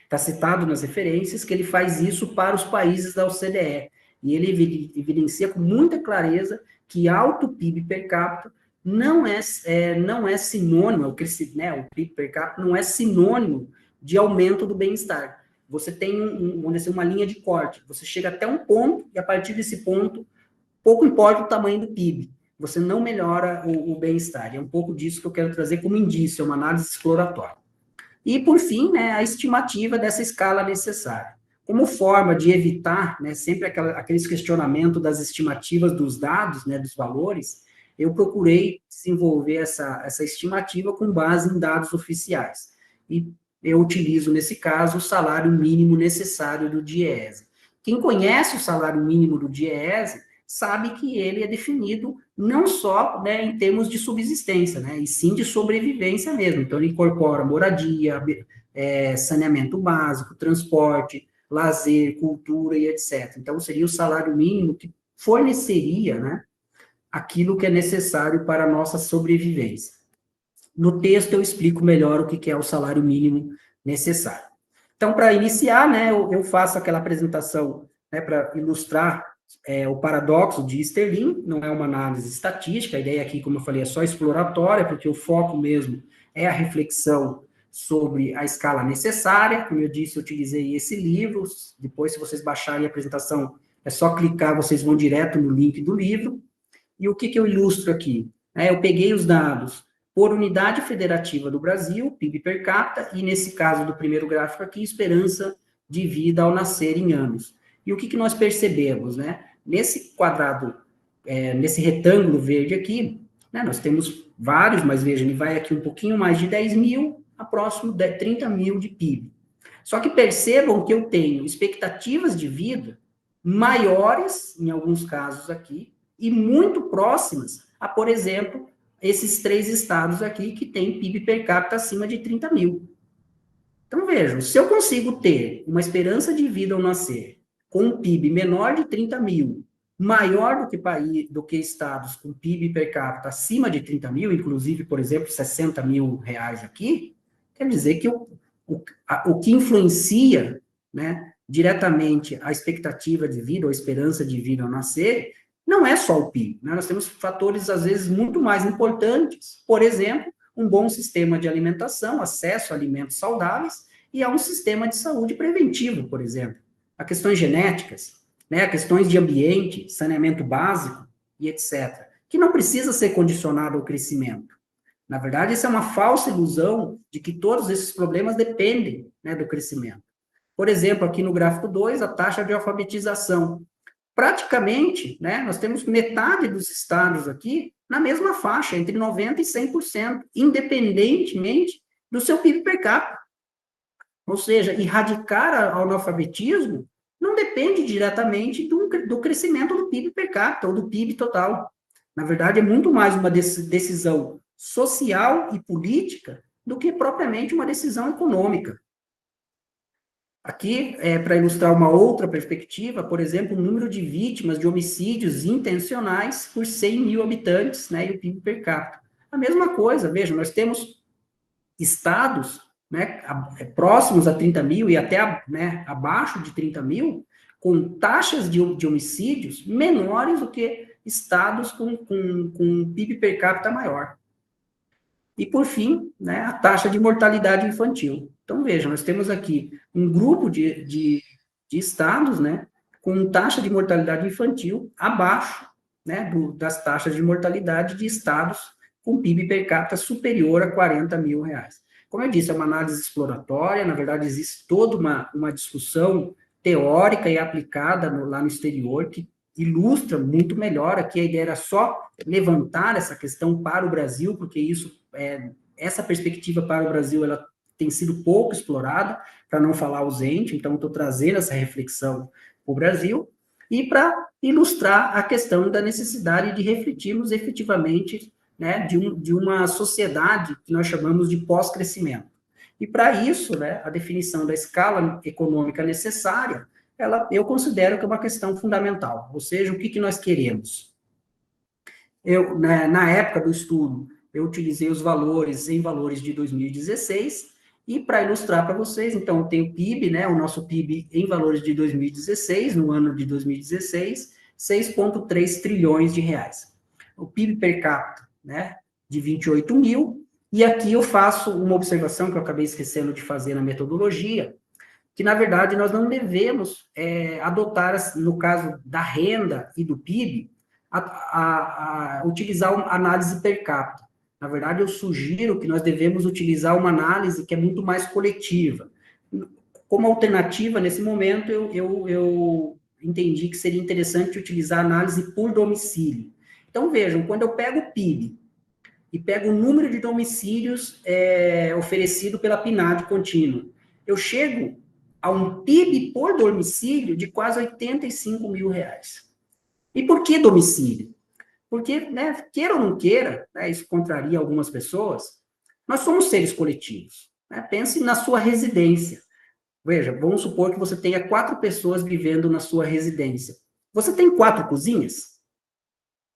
[SPEAKER 1] está citado nas referências, que ele faz isso para os países da OCDE, e ele evidencia com muita clareza que alto PIB per capita não é sinônimo, o PIB per capita não é sinônimo de aumento do bem-estar. Você tem, vamos dizer, uma linha de corte, você chega até um ponto, e a partir desse ponto, pouco importa o tamanho do PIB, você não melhora o bem-estar. É um pouco disso que eu quero trazer como indício, uma análise exploratória. E, por fim, né, a estimativa dessa escala necessária. Como forma de evitar, né, sempre aqueles questionamentos das estimativas dos dados, né, dos valores, eu procurei desenvolver essa estimativa com base em dados oficiais. E eu utilizo, nesse caso, o salário mínimo necessário do DIEESE. Quem conhece o salário mínimo do DIEESE sabe que ele é definido não só, né, em termos de subsistência, né, e sim de sobrevivência mesmo. Então, ele incorpora moradia, saneamento básico, transporte, lazer, cultura e etc. Então, seria o salário mínimo que forneceria, né, aquilo que é necessário para a nossa sobrevivência. No texto, eu explico melhor o que é o salário mínimo necessário. Então, para iniciar, né, eu faço aquela apresentação, né, para ilustrar o paradoxo de Easterlin. Não é uma análise estatística, a ideia aqui, como eu falei, é só exploratória, porque o foco mesmo é a reflexão sobre a escala necessária. Como eu disse, eu utilizei esse livro. Depois, se vocês baixarem a apresentação, é só clicar, vocês vão direto no link do livro. E o que eu ilustro aqui? Eu peguei os dados por unidade federativa do Brasil, PIB per capita, e nesse caso do primeiro gráfico aqui, esperança de vida ao nascer em anos. E o que nós percebemos, né? Nesse quadrado, nesse retângulo verde aqui, né, nós temos vários, mas veja, ele vai aqui um pouquinho mais de 10 mil, a próximo de 30 mil de PIB. Só que percebam que eu tenho expectativas de vida maiores, em alguns casos aqui, e muito próximas a, por exemplo, esses 3 estados aqui que têm PIB per capita acima de 30 mil. Então, vejam, se eu consigo ter uma esperança de vida ao nascer com um PIB menor de 30 mil, maior do que estados com PIB per capita acima de 30 mil, inclusive, por exemplo, 60 mil reais aqui, quer dizer que o que influencia, né, diretamente a expectativa de vida ou a esperança de vida ao nascer não é só o PIB, né? Nós temos fatores, às vezes, muito mais importantes. Por exemplo, um bom sistema de alimentação, acesso a alimentos saudáveis, e a um sistema de saúde preventivo, por exemplo. A questões genéticas, né? A questões de ambiente, saneamento básico e etc., que não precisa ser condicionado ao crescimento. Na verdade, isso é uma falsa ilusão de que todos esses problemas dependem, né, do crescimento. Por exemplo, aqui no gráfico 2, a taxa de alfabetização. Praticamente, né, nós temos metade dos estados aqui na mesma faixa, entre 90% e 100%, independentemente do seu PIB per capita. Ou seja, erradicar o analfabetismo não depende diretamente do crescimento do PIB per capita ou do PIB total. Na verdade, é muito mais uma decisão social e política do que propriamente uma decisão econômica. Aqui, para ilustrar uma outra perspectiva, por exemplo, o número de vítimas de homicídios intencionais por 100 mil habitantes, né, e o PIB per capita. A mesma coisa, veja, nós temos estados, né, próximos a 30 mil e até, né, abaixo de 30 mil, com taxas de homicídios menores do que estados com PIB per capita maior. E, por fim, né, a taxa de mortalidade infantil. Então, vejam, nós temos aqui um grupo de estados, né, com taxa de mortalidade infantil abaixo, né, das taxas de mortalidade de estados com PIB per capita superior a 40 mil reais. Como eu disse, é uma análise exploratória, na verdade, existe toda uma discussão teórica e aplicada lá no exterior, que ilustra muito melhor. Aqui a ideia era só levantar essa questão para o Brasil, porque essa perspectiva para o Brasil, ela tem sido pouco explorada, para não falar ausente, então estou trazendo essa reflexão para o Brasil, e para ilustrar a questão da necessidade de refletirmos efetivamente, né, de uma sociedade que nós chamamos de pós-crescimento. E para isso, né, a definição da escala econômica necessária, eu considero que é uma questão fundamental, ou seja, o que nós queremos. Na época do estudo, eu utilizei os valores em valores de 2016, e para ilustrar para vocês, então, eu tenho o PIB, né, o nosso PIB em valores de 2016, no ano de 2016, 6,3 trilhões de reais. O PIB per capita, né, de 28 mil, e aqui eu faço uma observação que eu acabei esquecendo de fazer na metodologia, que, na verdade, nós não devemos adotar, no caso da renda e do PIB, a utilizar uma análise per capita. Na verdade, eu sugiro que nós devemos utilizar uma análise que é muito mais coletiva. Como alternativa, nesse momento, eu entendi que seria interessante utilizar a análise por domicílio. Então, vejam, quando eu pego o PIB e pego o número de domicílios oferecido pela PNAD contínua, eu chego a um PIB por domicílio de quase R$85 mil. E por que domicílio? Porque, né, queira ou não queira, né, isso contraria algumas pessoas, nós somos seres coletivos. Né? Pense na sua residência. Veja, vamos supor que você tenha 4 pessoas vivendo na sua residência. Você tem 4 cozinhas?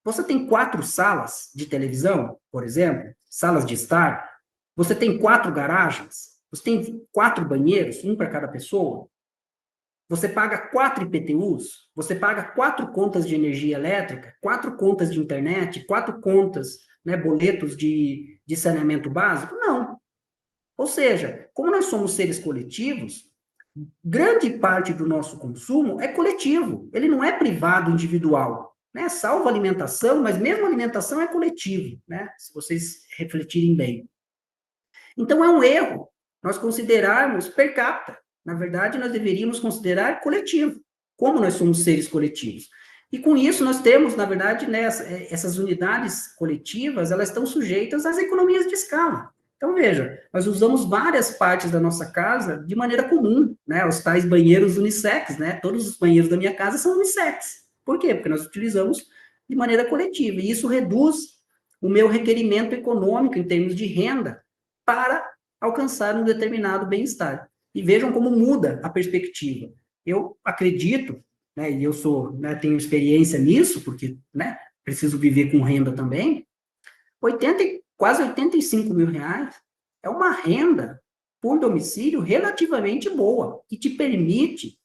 [SPEAKER 1] Você tem 4 salas de televisão, por exemplo? Salas de estar? Você tem 4 garagens? Você tem 4 banheiros, um para cada pessoa? Você paga 4 IPTUs? Você paga 4 contas de energia elétrica? 4 contas de internet? 4 contas, né, boletos de saneamento básico? Não. Ou seja, como nós somos seres coletivos, grande parte do nosso consumo é coletivo, ele não é privado, individual, né? Salvo alimentação, mas mesmo alimentação é coletivo, né? Se vocês refletirem bem. Então, é um erro nós considerarmos per capita. Na verdade, nós deveríamos considerar coletivo, como nós somos seres coletivos. E com isso, nós temos, na verdade, né, essas unidades coletivas, elas estão sujeitas às economias de escala. Então, veja, nós usamos várias partes da nossa casa de maneira comum, né? Os tais banheiros unissex, né? Todos os banheiros da minha casa são unissex. Por quê? Porque nós utilizamos de maneira coletiva. E isso reduz o meu requerimento econômico em termos de renda para alcançar um determinado bem-estar. E vejam como muda a perspectiva. Eu acredito, né, e eu né, tenho experiência nisso, porque, né, preciso viver com renda também, quase R$85 mil é uma renda por domicílio relativamente boa, que te permite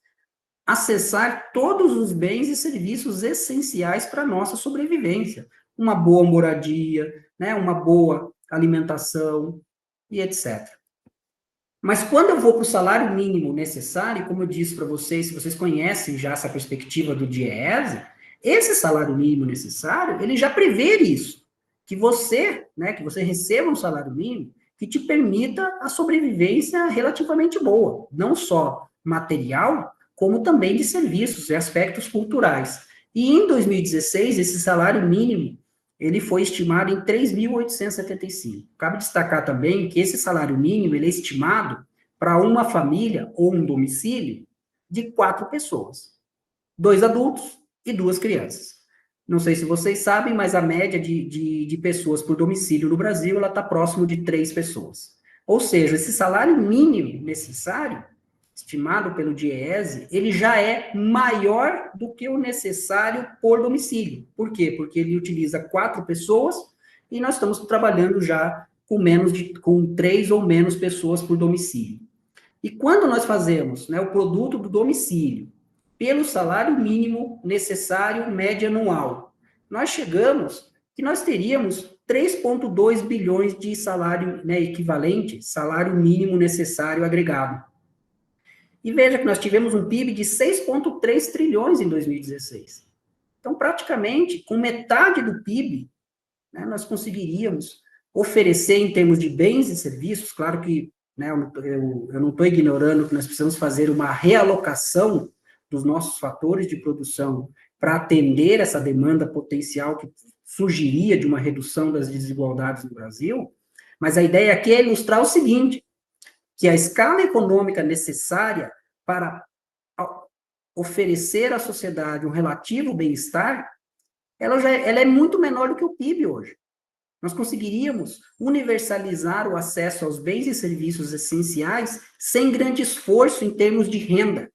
[SPEAKER 1] acessar todos os bens e serviços essenciais para a nossa sobrevivência. Uma boa moradia, né, uma boa alimentação e etc. Mas quando eu vou para o salário mínimo necessário, como eu disse para vocês, se vocês conhecem já essa perspectiva do DIEESE, esse salário mínimo necessário, ele já prevê isso, que você, né, que você receba um salário mínimo que te permita a sobrevivência relativamente boa, não só material, como também de serviços e aspectos culturais. E em 2016, esse salário mínimo, ele foi estimado em 3.875. Cabe destacar também que esse salário mínimo, ele é estimado para uma família ou um domicílio de 4 pessoas. 2 adultos e 2 crianças. Não sei se vocês sabem, mas a média de pessoas por domicílio no Brasil, ela está próximo de 3 pessoas. Ou seja, esse salário mínimo necessário, estimado pelo DIEESE, ele já é maior do que o necessário por domicílio. Por quê? Porque ele utiliza 4 pessoas e nós estamos trabalhando já com 3 ou menos pessoas por domicílio. E quando nós fazemos, né, o produto do domicílio pelo salário mínimo necessário média anual, nós chegamos que nós teríamos 3,2 bilhões de salário, né, equivalente, salário mínimo necessário agregado. E veja que nós tivemos um PIB de 6,3 trilhões em 2016. Então, praticamente, com metade do PIB, né, nós conseguiríamos oferecer em termos de bens e serviços, claro que, né, eu não estou ignorando que nós precisamos fazer uma realocação dos nossos fatores de produção para atender essa demanda potencial que surgiria de uma redução das desigualdades no Brasil, mas a ideia aqui é ilustrar o seguinte, que a escala econômica necessária para oferecer à sociedade um relativo bem-estar, ela é muito menor do que o PIB hoje. Nós conseguiríamos universalizar o acesso aos bens e serviços essenciais sem grande esforço em termos de renda,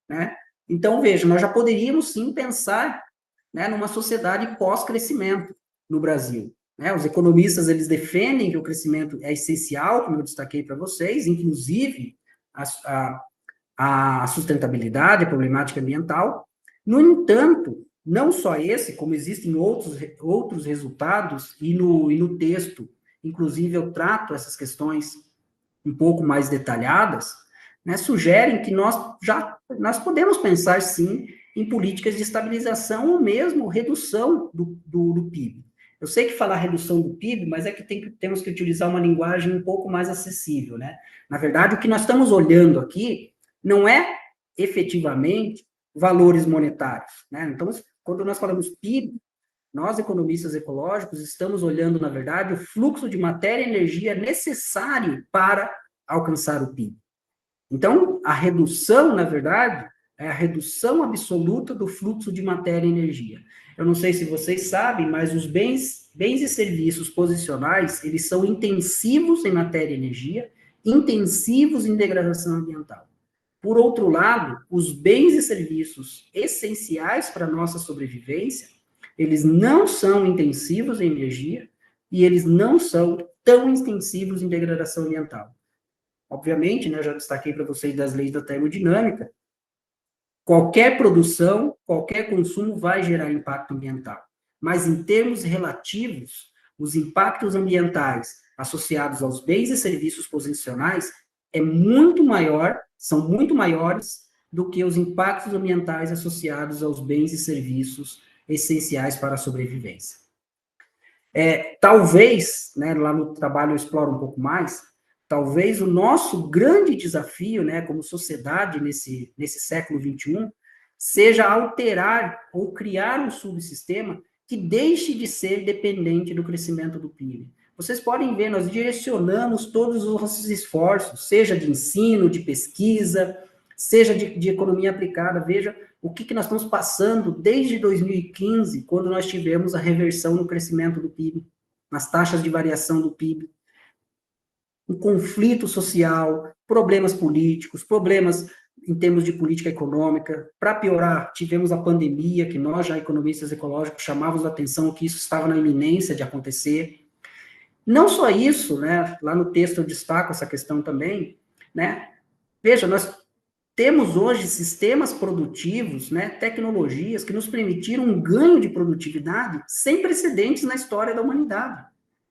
[SPEAKER 1] né? Então, veja, nós já poderíamos sim pensar, né, numa sociedade pós-crescimento no Brasil. Né? Os economistas, eles defendem que o crescimento é essencial, como eu destaquei para vocês, inclusive a sustentabilidade, a problemática ambiental. No entanto, não só esse, como existem outros resultados, e no texto, inclusive, eu trato essas questões um pouco mais detalhadas, né, sugerem que nós podemos pensar, sim, em políticas de estabilização ou mesmo redução do PIB. Eu sei que falar redução do PIB, mas é que temos que utilizar uma linguagem um pouco mais acessível, né? Na verdade, o que nós estamos olhando aqui não é efetivamente valores monetários, né? Então, quando nós falamos PIB, nós, economistas ecológicos, estamos olhando, na verdade, o fluxo de matéria e energia necessário para alcançar o PIB. Então, a redução, na verdade, é a redução absoluta do fluxo de matéria e energia. Eu não sei se vocês sabem, mas os bens e serviços posicionais, eles são intensivos em matéria e energia, intensivos em degradação ambiental. Por outro lado, os bens e serviços essenciais para a nossa sobrevivência, eles não são intensivos em energia e eles não são tão intensivos em degradação ambiental. Obviamente, né, eu já destaquei para vocês das leis da termodinâmica, qualquer produção, qualquer consumo vai gerar impacto ambiental. Mas em termos relativos, os impactos ambientais associados aos bens e serviços posicionais são muito maiores do que os impactos ambientais associados aos bens e serviços essenciais para a sobrevivência. Talvez, né, lá no trabalho eu exploro um pouco mais, talvez o nosso grande desafio, né, como sociedade nesse século XXI, seja alterar ou criar um subsistema que deixe de ser dependente do crescimento do PIB. Vocês podem ver, nós direcionamos todos os nossos esforços, seja de ensino, de pesquisa, seja de economia aplicada. Veja o que nós estamos passando desde 2015, quando nós tivemos a reversão no crescimento do PIB, nas taxas de variação do PIB. Um conflito social, problemas políticos, problemas em termos de política econômica. Para piorar, tivemos a pandemia, que nós, já economistas ecológicos, chamávamos a atenção que isso estava na iminência de acontecer. Não só isso, né, lá no texto eu destaco essa questão também, né, veja, nós temos hoje sistemas produtivos, né, tecnologias que nos permitiram um ganho de produtividade sem precedentes na história da humanidade.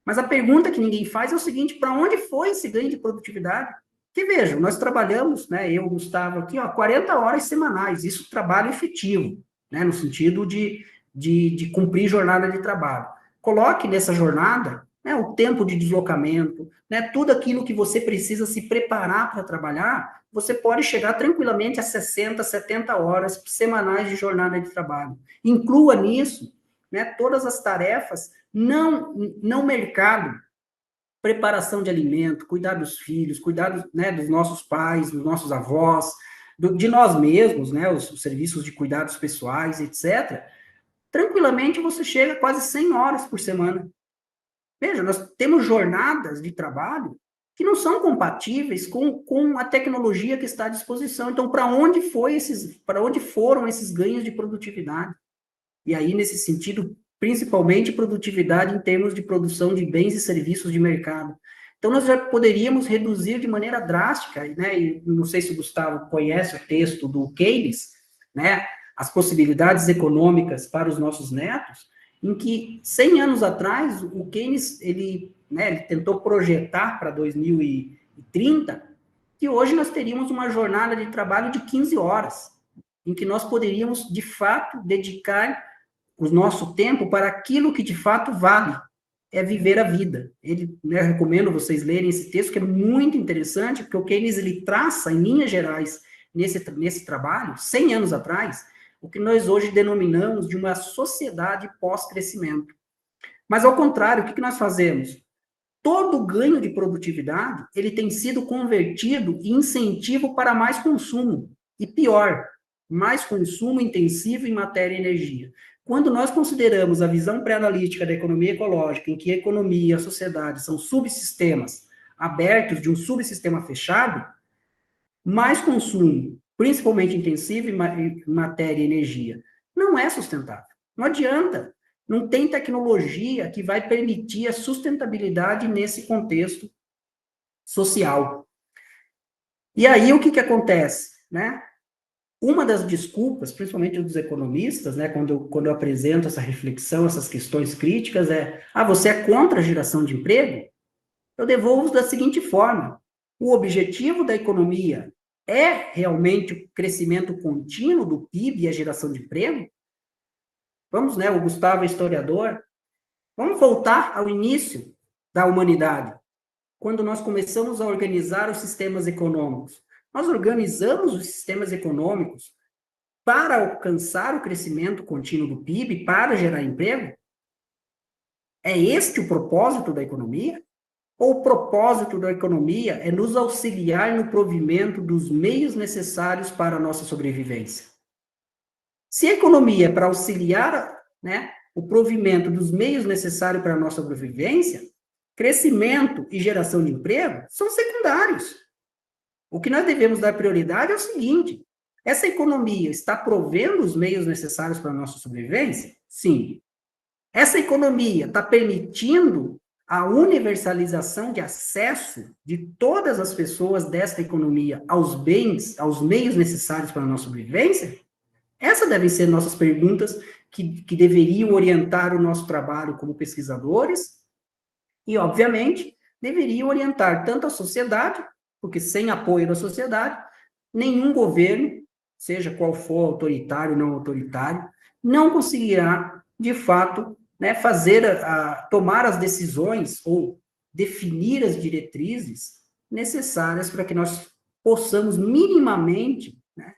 [SPEAKER 1] Mas a pergunta que ninguém faz é o seguinte: para onde foi esse ganho de produtividade? Que vejam, nós trabalhamos, né, eu, Gustavo, aqui, 40 horas semanais, isso trabalho efetivo, né, no sentido de cumprir jornada de trabalho. Coloque nessa jornada, né, o tempo de deslocamento, né, tudo aquilo que você precisa se preparar para trabalhar, você pode chegar tranquilamente a 60, 70 horas semanais de jornada de trabalho. Inclua nisso, né, todas as tarefas não mercado, preparação de alimento, cuidar dos filhos, cuidar, né, dos nossos pais, dos nossos avós, de nós mesmos, né, os serviços de cuidados pessoais, etc. Tranquilamente você chega a quase 100 horas por semana. Veja, nós temos jornadas de trabalho que não são compatíveis com a tecnologia que está à disposição. Então, para onde foram esses ganhos de produtividade? E aí, nesse sentido, principalmente produtividade em termos de produção de bens e serviços de mercado. Então, nós já poderíamos reduzir de maneira drástica, né? E não sei se o Gustavo conhece o texto do Keynes, né? As possibilidades econômicas para os nossos netos, em que 100 anos atrás, o Keynes, ele tentou projetar para 2030, que hoje nós teríamos uma jornada de trabalho de 15 horas, em que nós poderíamos, de fato, dedicar o nosso tempo para aquilo que, de fato, vale, é viver a vida. Ele, né, eu recomendo vocês lerem esse texto, que é muito interessante, porque o Keynes, ele traça, em linhas gerais, nesse trabalho, 100 anos atrás, o que nós hoje denominamos de uma sociedade pós-crescimento. Mas, ao contrário, o que nós fazemos? Todo ganho de produtividade, ele tem sido convertido em incentivo para mais consumo. E pior, mais consumo intensivo em matéria e energia. Quando nós consideramos a visão pré-analítica da economia ecológica, em que a economia e a sociedade são subsistemas abertos de um subsistema fechado, mais consumo, principalmente intensivo em matéria e energia, não é sustentável. Não adianta. Não tem tecnologia que vai permitir a sustentabilidade nesse contexto social. E aí, o que acontece, né? Uma das desculpas, principalmente dos economistas, né, quando eu apresento essa reflexão, essas questões críticas, você é contra a geração de emprego? Eu devolvo da seguinte forma: o objetivo da economia é realmente o crescimento contínuo do PIB e a geração de emprego? Vamos, né, o Gustavo é historiador, vamos voltar ao início da humanidade, quando nós começamos a organizar os sistemas econômicos. Nós organizamos os sistemas econômicos para alcançar o crescimento contínuo do PIB, para gerar emprego? É este o propósito da economia? Ou o propósito da economia é nos auxiliar no provimento dos meios necessários para a nossa sobrevivência? Se a economia é para auxiliar, né, o provimento dos meios necessários para a nossa sobrevivência, crescimento e geração de emprego são secundários. O que nós devemos dar prioridade é o seguinte: essa economia está provendo os meios necessários para a nossa sobrevivência? Sim. Essa economia está permitindo a universalização de acesso de todas as pessoas desta economia aos bens, aos meios necessários para a nossa sobrevivência? Essas devem ser nossas perguntas que deveriam orientar o nosso trabalho como pesquisadores e, obviamente, deveriam orientar tanto a sociedade, porque sem apoio da sociedade, nenhum governo, seja qual for autoritário ou não autoritário, não conseguirá, de fato, né, tomar as decisões ou definir as diretrizes necessárias para que nós possamos minimamente, né,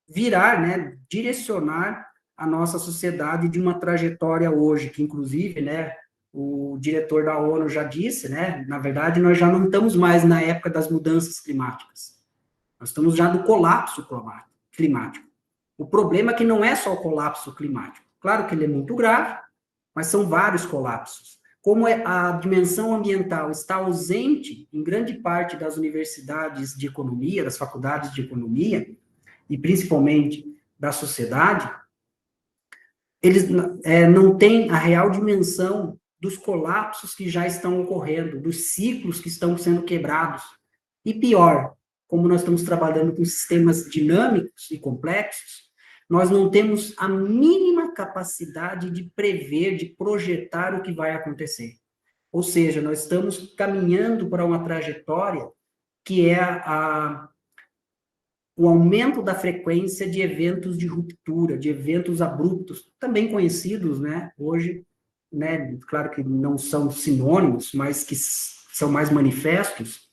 [SPEAKER 1] virar, né, direcionar a nossa sociedade de uma trajetória hoje, que inclusive, né, o diretor da ONU já disse, né, na verdade nós já não estamos mais na época das mudanças climáticas, nós estamos já no colapso climático. O problema é que não é só o colapso climático, claro que ele é muito grave, mas são vários colapsos. Como a dimensão ambiental está ausente em grande parte das universidades de economia, das faculdades de economia, e principalmente da sociedade, eles não têm a real dimensão dos colapsos que já estão ocorrendo, dos ciclos que estão sendo quebrados. E pior, como nós estamos trabalhando com sistemas dinâmicos e complexos, nós não temos a mínima capacidade de prever, de projetar o que vai acontecer. Ou seja, nós estamos caminhando para uma trajetória que é o aumento da frequência de eventos de ruptura, de eventos abruptos, também conhecidos, né, hoje, né, claro que não são sinônimos, mas que são mais manifestos,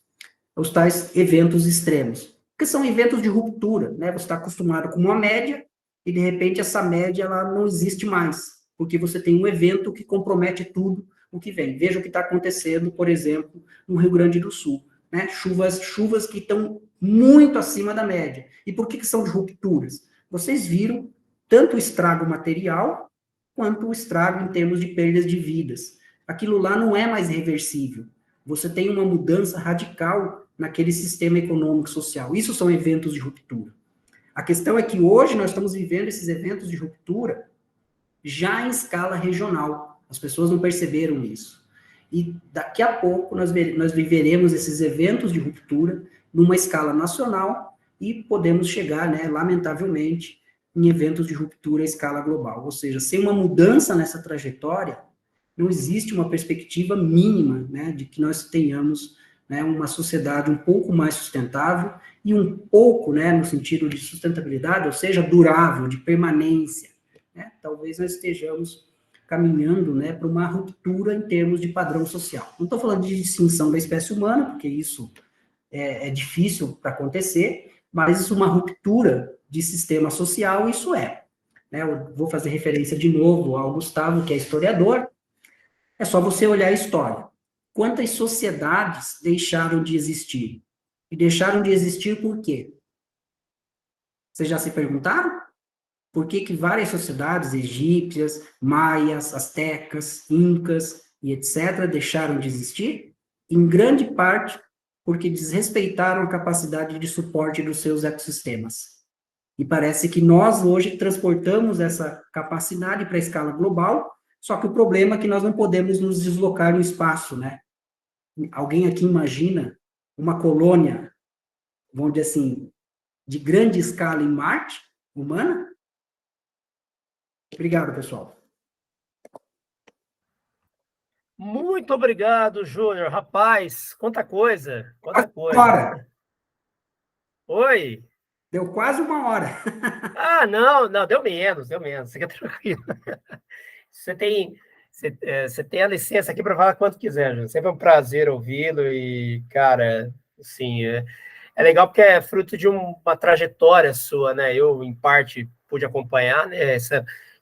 [SPEAKER 1] os tais eventos extremos, que são eventos de ruptura, né, você está acostumado com uma média, e de repente essa média ela não existe mais, porque você tem um evento que compromete tudo o que vem. Veja o que está acontecendo, por exemplo, no Rio Grande do Sul, né, chuvas que estão muito acima da média. E por que são de rupturas? Vocês viram tanto o estrago material, quanto o estrago em termos de perdas de vidas. Aquilo lá não é mais reversível. Você tem uma mudança radical naquele sistema econômico social. Isso são eventos de ruptura. A questão é que hoje nós estamos vivendo esses eventos de ruptura já em escala regional. As pessoas não perceberam isso. E daqui a pouco nós viveremos esses eventos de ruptura numa escala nacional e podemos chegar, né, lamentavelmente, em eventos de ruptura à escala global. Ou seja, sem uma mudança nessa trajetória, não existe uma perspectiva mínima, né, de que nós tenhamos, né, uma sociedade um pouco mais sustentável e um pouco, né, no sentido de sustentabilidade, ou seja, durável, de permanência. Né? Talvez nós estejamos caminhando, né, para uma ruptura em termos de padrão social. Não estou falando de extinção da espécie humana, porque isso é difícil para acontecer, mas isso, uma ruptura de sistema social, isso é. Né? Eu vou fazer referência de novo ao Gustavo, que é historiador. É só você olhar a história. Quantas sociedades deixaram de existir? E deixaram de existir por quê? Vocês já se perguntaram? Por que que várias sociedades egípcias, maias, astecas, incas e etc. deixaram de existir? Em grande parte porque desrespeitaram a capacidade de suporte dos seus ecossistemas. E parece que nós hoje transportamos essa capacidade para a escala global, só que o problema é que nós não podemos nos deslocar no espaço, né? Alguém aqui imagina uma colônia, vamos dizer assim, de grande escala em Marte, humana? Obrigado, pessoal.
[SPEAKER 2] Muito obrigado, Júnior. Rapaz, quanta coisa, quanta coisa.
[SPEAKER 1] Agora,
[SPEAKER 2] Oi.
[SPEAKER 1] Deu quase 1 hora.
[SPEAKER 2] Ah, não, não, deu menos, fica tranquilo. Você tem, você tem a licença aqui para falar quanto quiser, Júnior. Sempre é um prazer ouvi-lo e, cara, assim, é legal porque é fruto de uma trajetória sua, né? Eu, em parte, pude acompanhar, né?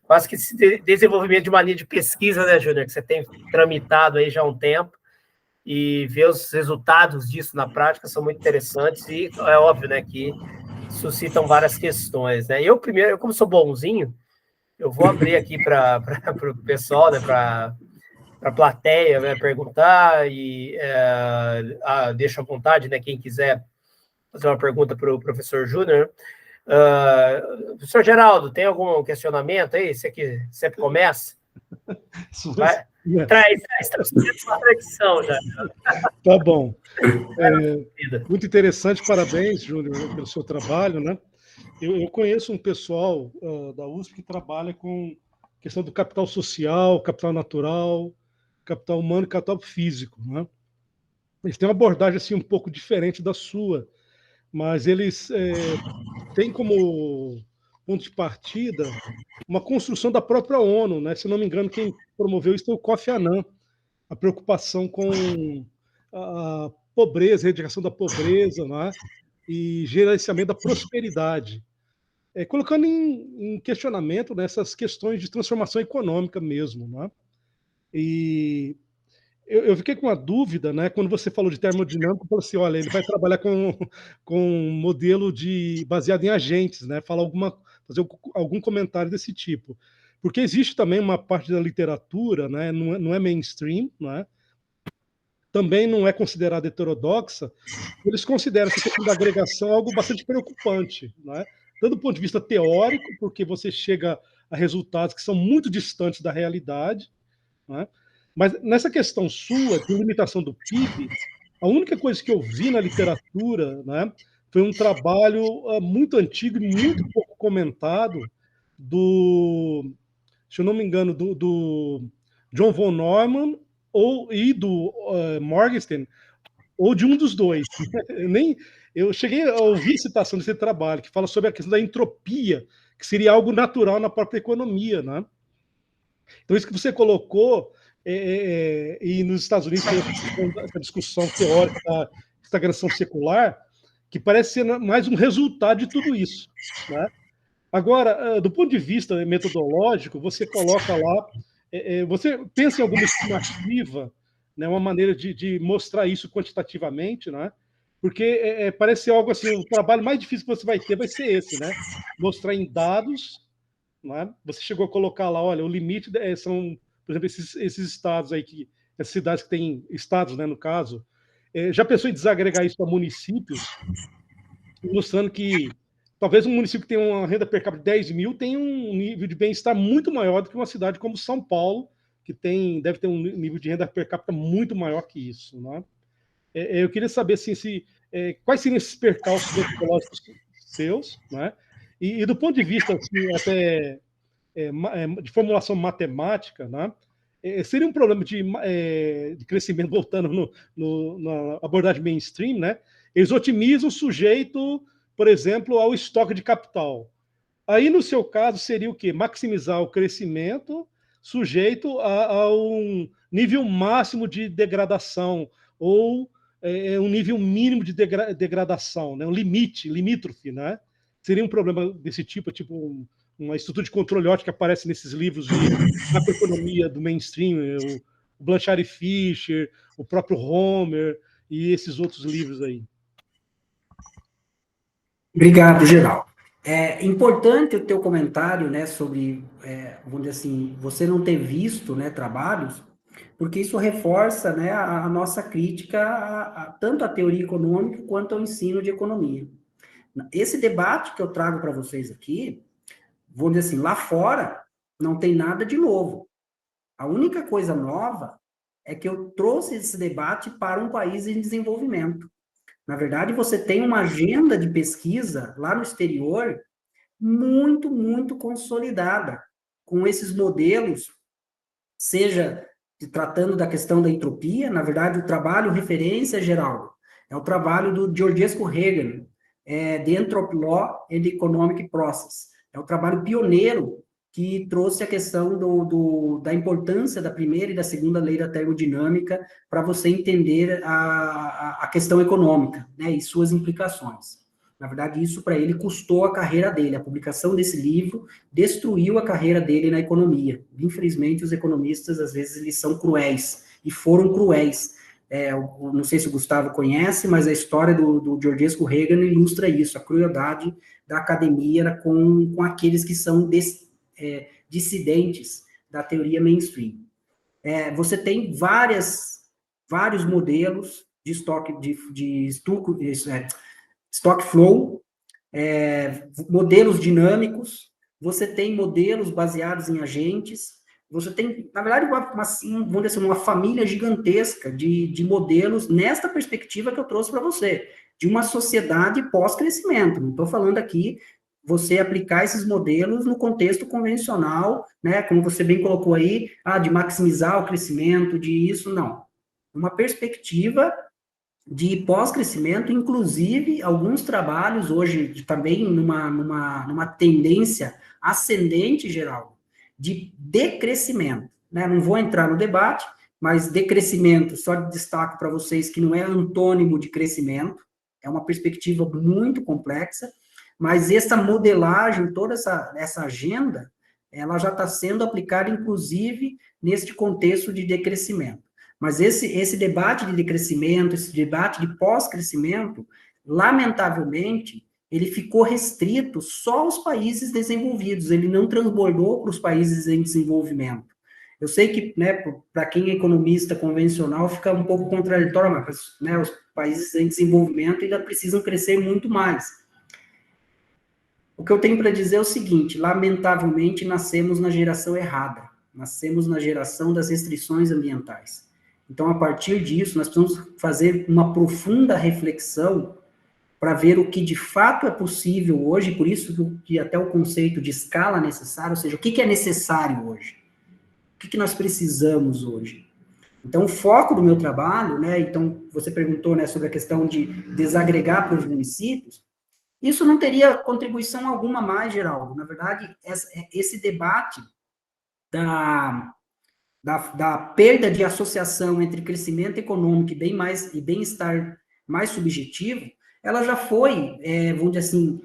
[SPEAKER 2] Quase que esse desenvolvimento de uma linha de pesquisa, né, Júnior, que você tem tramitado aí já há um tempo, e ver os resultados disso na prática são muito interessantes e é óbvio, né, que suscitam várias questões, né? Eu primeiro, eu como sou bonzinho, eu vou abrir aqui para o pessoal, né, para a plateia, né, perguntar e deixa à vontade, né, quem quiser fazer uma pergunta para o professor Júnior. Professor Geraldo, tem algum questionamento aí? Você que sempre começa? Vai, traz uma tradição já.
[SPEAKER 3] Tá bom. Muito interessante, parabéns, Júnior, pelo seu trabalho, né? Eu conheço um pessoal da USP que trabalha com questão do capital social, capital natural, capital humano e capital físico, né? Eles têm uma abordagem assim um pouco diferente da sua, mas eles têm como ponto de partida uma construção da própria ONU, né? Se não me engano, quem promoveu isso foi o Kofi Annan, a preocupação com a pobreza, a erradicação da pobreza, né? E gerenciamento da prosperidade, colocando em questionamento nessas questões de transformação econômica mesmo, né? E eu fiquei com uma dúvida, né? Quando você falou de termodinâmica, eu falei assim, olha, ele vai trabalhar com um modelo baseado em agentes, né? Fazer algum comentário desse tipo. Porque existe também uma parte da literatura, né? Não é mainstream, né? Também não é considerada heterodoxa. Eles consideram essa questão da agregação algo bastante preocupante, né? Tanto do ponto de vista teórico, porque você chega a resultados que são muito distantes da realidade, né? Mas nessa questão sua de limitação do PIB, a única coisa que eu vi na literatura, né, foi um trabalho muito antigo e muito pouco comentado se eu não me engano, do John von Neumann e do Morgenstern, ou de um dos dois. Eu cheguei a ouvir citação desse trabalho, que fala sobre a questão da entropia, que seria algo natural na própria economia, né? Então, isso que você colocou, e nos Estados Unidos tem essa discussão teórica da estagnação secular, que parece ser mais um resultado de tudo isso, né? Agora, do ponto de vista metodológico, você coloca lá, você pensa em alguma estimativa, né, uma maneira de mostrar isso quantitativamente, né? Porque parece ser algo assim, o trabalho mais difícil que você vai ter vai ser esse, né? Mostrar em dados, né? Você chegou a colocar lá, olha, o limite são, por exemplo, esses estados aí, essas cidades que têm estados, né, no caso, já pensou em desagregar isso para municípios, mostrando que talvez um município que tem uma renda per capita de 10 mil tenha um nível de bem-estar muito maior do que uma cidade como São Paulo, que deve ter um nível de renda per capita muito maior que isso, né? Eu queria saber assim, quais seriam esses percalços metodológicos seus, né? E do ponto de vista assim, até de formulação matemática, né? Seria um problema de crescimento, voltando na abordagem mainstream, né? Eles otimizam o sujeito, por exemplo, ao estoque de capital. Aí, no seu caso, seria o quê? Maximizar o crescimento sujeito a um nível máximo de degradação, ou um nível mínimo de degradação, né? Um limítrofe, né? Seria um problema desse tipo uma estrutura de controle óptico que aparece nesses livros de macroeconomia do mainstream, o Blanchard e Fischer, o próprio Homer e esses outros livros aí.
[SPEAKER 1] Obrigado, Geraldo. É importante o teu comentário, né, sobre, vamos dizer assim, você não ter visto, né, trabalhos, porque isso reforça, né, a nossa crítica tanto à teoria econômica quanto ao ensino de economia. Esse debate que eu trago para vocês aqui, vou dizer assim, lá fora não tem nada de novo. A única coisa nova é que eu trouxe esse debate para um país em desenvolvimento. Na verdade, você tem uma agenda de pesquisa lá no exterior muito, muito consolidada, com esses modelos, seja tratando da questão da entropia, na verdade, o trabalho referência, Geraldo, é o trabalho do Georgescu Hagen, The Entropy Law and the Economic Process. É o trabalho pioneiro que trouxe a questão da importância da primeira e da segunda lei da termodinâmica para você entender a questão econômica, né, e suas implicações. Na verdade, isso para ele custou a carreira dele. A publicação desse livro destruiu a carreira dele na economia. Infelizmente, os economistas, às vezes, eles são cruéis, e foram cruéis. Não sei se o Gustavo conhece, mas a história do Georgescu Reagan ilustra isso, a crueldade da academia com aqueles que são dissidentes da teoria mainstream. Você tem vários modelos de stock flow, modelos dinâmicos, você tem modelos baseados em agentes, você tem, na verdade, vamos dizer, uma família gigantesca de modelos nesta perspectiva que eu trouxe para você, de uma sociedade pós-crescimento. Não estou falando aqui você aplicar esses modelos no contexto convencional, né, como você bem colocou aí, de maximizar o crescimento, de isso, não. Uma perspectiva de pós-crescimento, inclusive alguns trabalhos hoje também numa tendência ascendente geral, de decrescimento, né? Não vou entrar no debate, mas decrescimento, só destaco para vocês que não é antônimo de crescimento, é uma perspectiva muito complexa, mas essa modelagem, toda essa agenda, ela já está sendo aplicada, inclusive, neste contexto de decrescimento. Mas esse debate de decrescimento, esse debate de pós-crescimento, lamentavelmente, ele ficou restrito só aos países desenvolvidos, ele não transbordou para os países em desenvolvimento. Eu sei que, né, para quem é economista convencional, fica um pouco contraditório, mas, né, os países em desenvolvimento ainda precisam crescer muito mais. O que eu tenho para dizer é o seguinte, lamentavelmente, nascemos na geração errada, nascemos na geração das restrições ambientais. Então, a partir disso, nós precisamos fazer uma profunda reflexão para ver o que de fato é possível hoje, por isso que até o conceito de escala necessária, ou seja, o que é necessário hoje? O que nós precisamos hoje? Então, o foco do meu trabalho, né, então, você perguntou, né, sobre a questão de desagregar para os municípios, isso não teria contribuição alguma mais, Geraldo. Na verdade, esse debate da perda de associação entre crescimento econômico e bem-estar mais subjetivo, ela já foi, vamos dizer assim,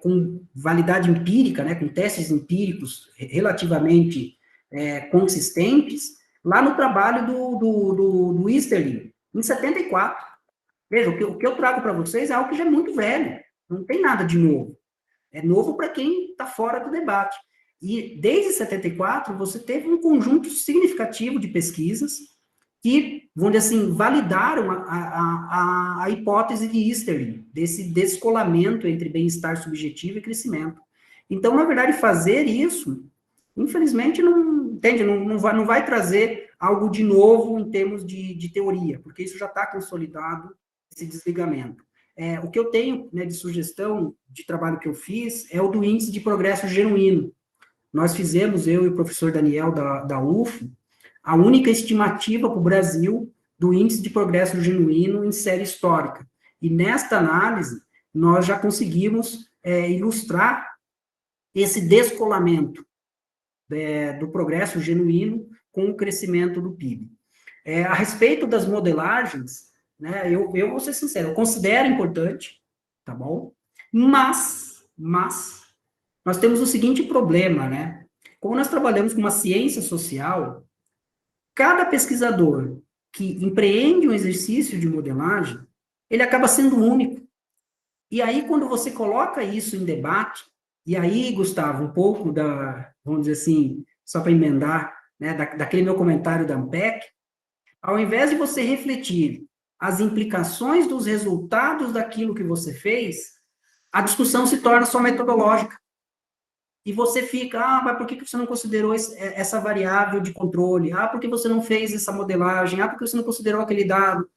[SPEAKER 1] com validade empírica, né, com testes empíricos relativamente consistentes, lá no trabalho do Easterling, em 74. Veja, o que eu trago para vocês é algo que já é muito velho, não tem nada de novo. É novo para quem está fora do debate. E desde 74, você teve um conjunto significativo de pesquisas que, vamos dizer assim, validaram a hipótese de Easterling, desse descolamento entre bem-estar subjetivo e crescimento. Então, na verdade, fazer isso, infelizmente, não vai trazer algo de novo em termos de teoria, porque isso já está consolidado, esse desligamento. O que eu tenho, né, de sugestão de trabalho que eu fiz é o do índice de progresso genuíno. Nós fizemos, eu e o professor Daniel da UF, a única estimativa para o Brasil do índice de progresso genuíno em série histórica. E nesta análise, nós já conseguimos ilustrar esse descolamento do progresso genuíno com o crescimento do PIB. A respeito das modelagens, né, eu vou ser sincero, eu considero importante, tá bom? Mas nós temos o seguinte problema, né? Como nós trabalhamos com uma ciência social, cada pesquisador que empreende um exercício de modelagem, ele acaba sendo único. E aí, quando você coloca isso em debate, e aí, Gustavo, um pouco vamos dizer assim, só para emendar, né, daquele meu comentário da ANPEC, ao invés de você refletir as implicações dos resultados daquilo que você fez, a discussão se torna só metodológica. E você fica, mas por que você não considerou essa variável de controle? Por que você não fez essa modelagem? Por que você não considerou aquele dado?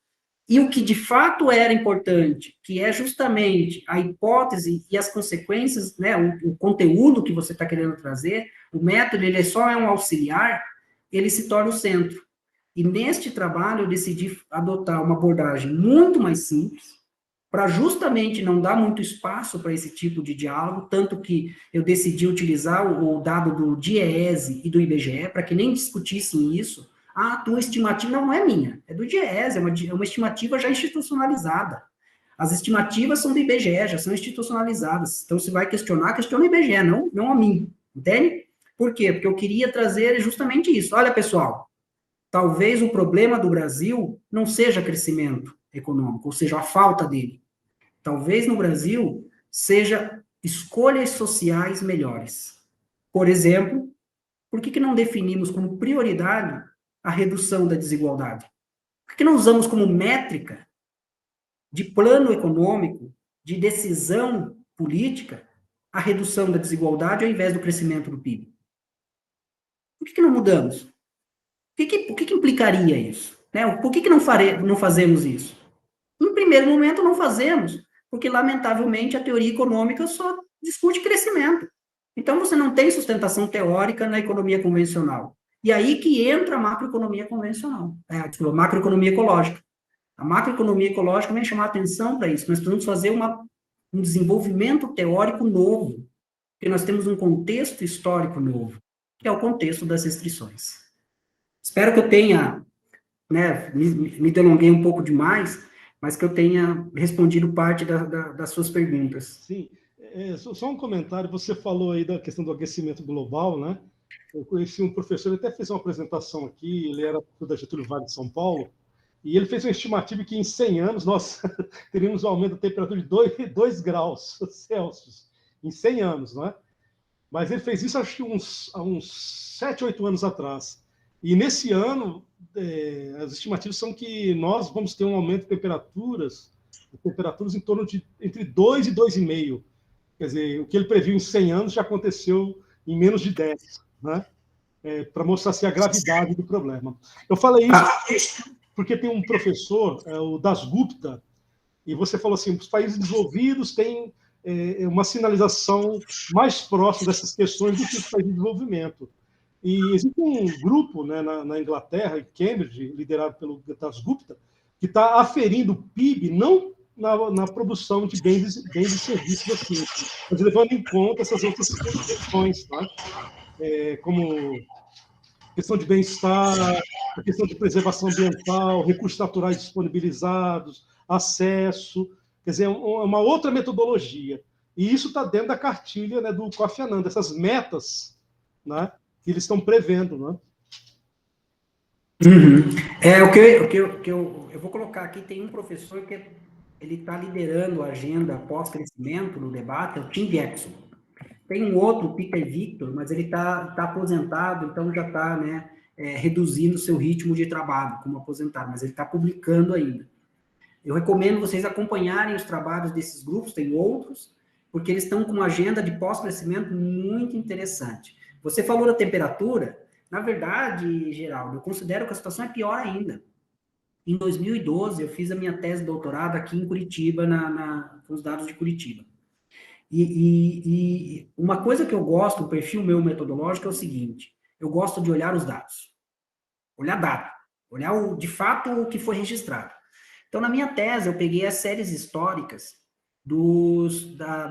[SPEAKER 1] E o que de fato era importante, que é justamente a hipótese e as consequências, né, o conteúdo que você está querendo trazer, o método, ele só é um auxiliar, ele se torna o centro. E neste trabalho eu decidi adotar uma abordagem muito mais simples, para justamente não dar muito espaço para esse tipo de diálogo, tanto que eu decidi utilizar o dado do DIEESE e do IBGE, para que nem discutissem isso. Ah, a tua estimativa não é minha, é do DIEESE, é uma estimativa já institucionalizada. As estimativas são do IBGE, já são institucionalizadas. Então, se vai questionar, questiona o IBGE, não a mim, entende? Por quê? Porque eu queria trazer justamente isso. Olha, pessoal, talvez o problema do Brasil não seja crescimento econômico, ou seja, a falta dele. Talvez no Brasil seja escolhas sociais melhores. Por exemplo, por que não definimos como prioridade a redução da desigualdade? Por que não usamos como métrica de plano econômico, de decisão política, a redução da desigualdade ao invés do crescimento do PIB? Por que não mudamos? O que implicaria isso? Né? Por que não fazemos isso? Em primeiro momento, não fazemos, porque, lamentavelmente, a teoria econômica só discute crescimento. Então, você não tem sustentação teórica na economia convencional. E aí que entra a macroeconomia convencional, a macroeconomia ecológica. A macroeconomia ecológica vem chamar a atenção para isso. Nós precisamos fazer um desenvolvimento teórico novo, porque nós temos um contexto histórico novo, que é o contexto das restrições. Espero que eu tenha, né, me delonguei um pouco demais, mas que eu tenha respondido parte das suas perguntas.
[SPEAKER 3] Sim, só um comentário, você falou aí da questão do aquecimento global, né? Eu conheci um professor, ele até fez uma apresentação aqui, ele era da Getúlio Vargas de São Paulo, e ele fez uma estimativa que em 100 anos nós teríamos um aumento da temperatura de 2 graus Celsius, em 100 anos, não é? Mas ele fez isso, acho que há uns 7, 8 anos atrás. E nesse ano, as estimativas são que nós vamos ter um aumento de temperaturas em torno de entre 2 e 2,5. Quer dizer, o que ele previu em 100 anos já aconteceu em menos de 10, né? Para mostrar assim, a gravidade do problema. Eu falei isso porque tem um professor, o Dasgupta, e você falou assim, os países desenvolvidos têm uma sinalização mais próxima dessas questões do que os países de desenvolvimento. E existe um grupo, né, na Inglaterra, em Cambridge, liderado pelo Dasgupta, que está aferindo o PIB não na produção de bens e serviços assim, mas levando em conta essas outras questões, tá? Como questão de bem-estar, a questão de preservação ambiental, recursos naturais disponibilizados, acesso, quer dizer, uma outra metodologia. E isso está dentro da cartilha, né, do Kofi Annan, dessas metas, né, que eles estão prevendo, né?
[SPEAKER 1] Eu vou colocar aqui, tem um professor que ele está liderando a agenda pós-crescimento no debate, é o Tim Jackson. Tem um outro, Peter Victor, mas ele está aposentado, então já está, né, reduzindo o seu ritmo de trabalho como aposentado, mas ele está publicando ainda. Eu recomendo vocês acompanharem os trabalhos desses grupos, tem outros, porque eles estão com uma agenda de pós-crescimento muito interessante. Você falou da temperatura, na verdade, Geraldo, eu considero que a situação é pior ainda. Em 2012, eu fiz a minha tese de doutorado aqui em Curitiba, com os dados de Curitiba. E uma coisa que eu gosto, o perfil meu metodológico é o seguinte, eu gosto de olhar os dados. Olhar dado. Olhar, de fato, o que foi registrado. Então, na minha tese, eu peguei as séries históricas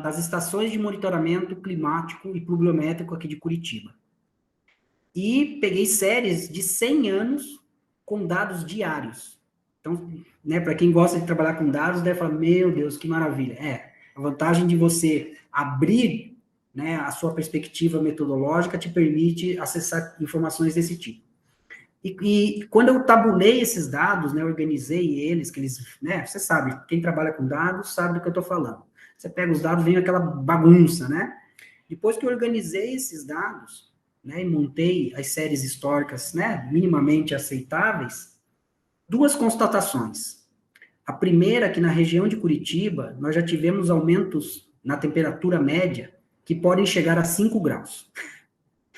[SPEAKER 1] das estações de monitoramento climático e pluviométrico aqui de Curitiba. E peguei séries de 100 anos com dados diários. Então, né, para quem gosta de trabalhar com dados, deve falar, meu Deus, que maravilha. A vantagem de você abrir, né, a sua perspectiva metodológica te permite acessar informações desse tipo. E quando eu tabulei esses dados, né, organizei eles, que eles, né, você sabe, quem trabalha com dados sabe do que eu estou falando. Você pega os dados, vem aquela bagunça, né? Depois que eu organizei esses dados, né, e montei as séries históricas, né, minimamente aceitáveis, duas constatações. A primeira é que na região de Curitiba, nós já tivemos aumentos na temperatura média que podem chegar a 5 graus.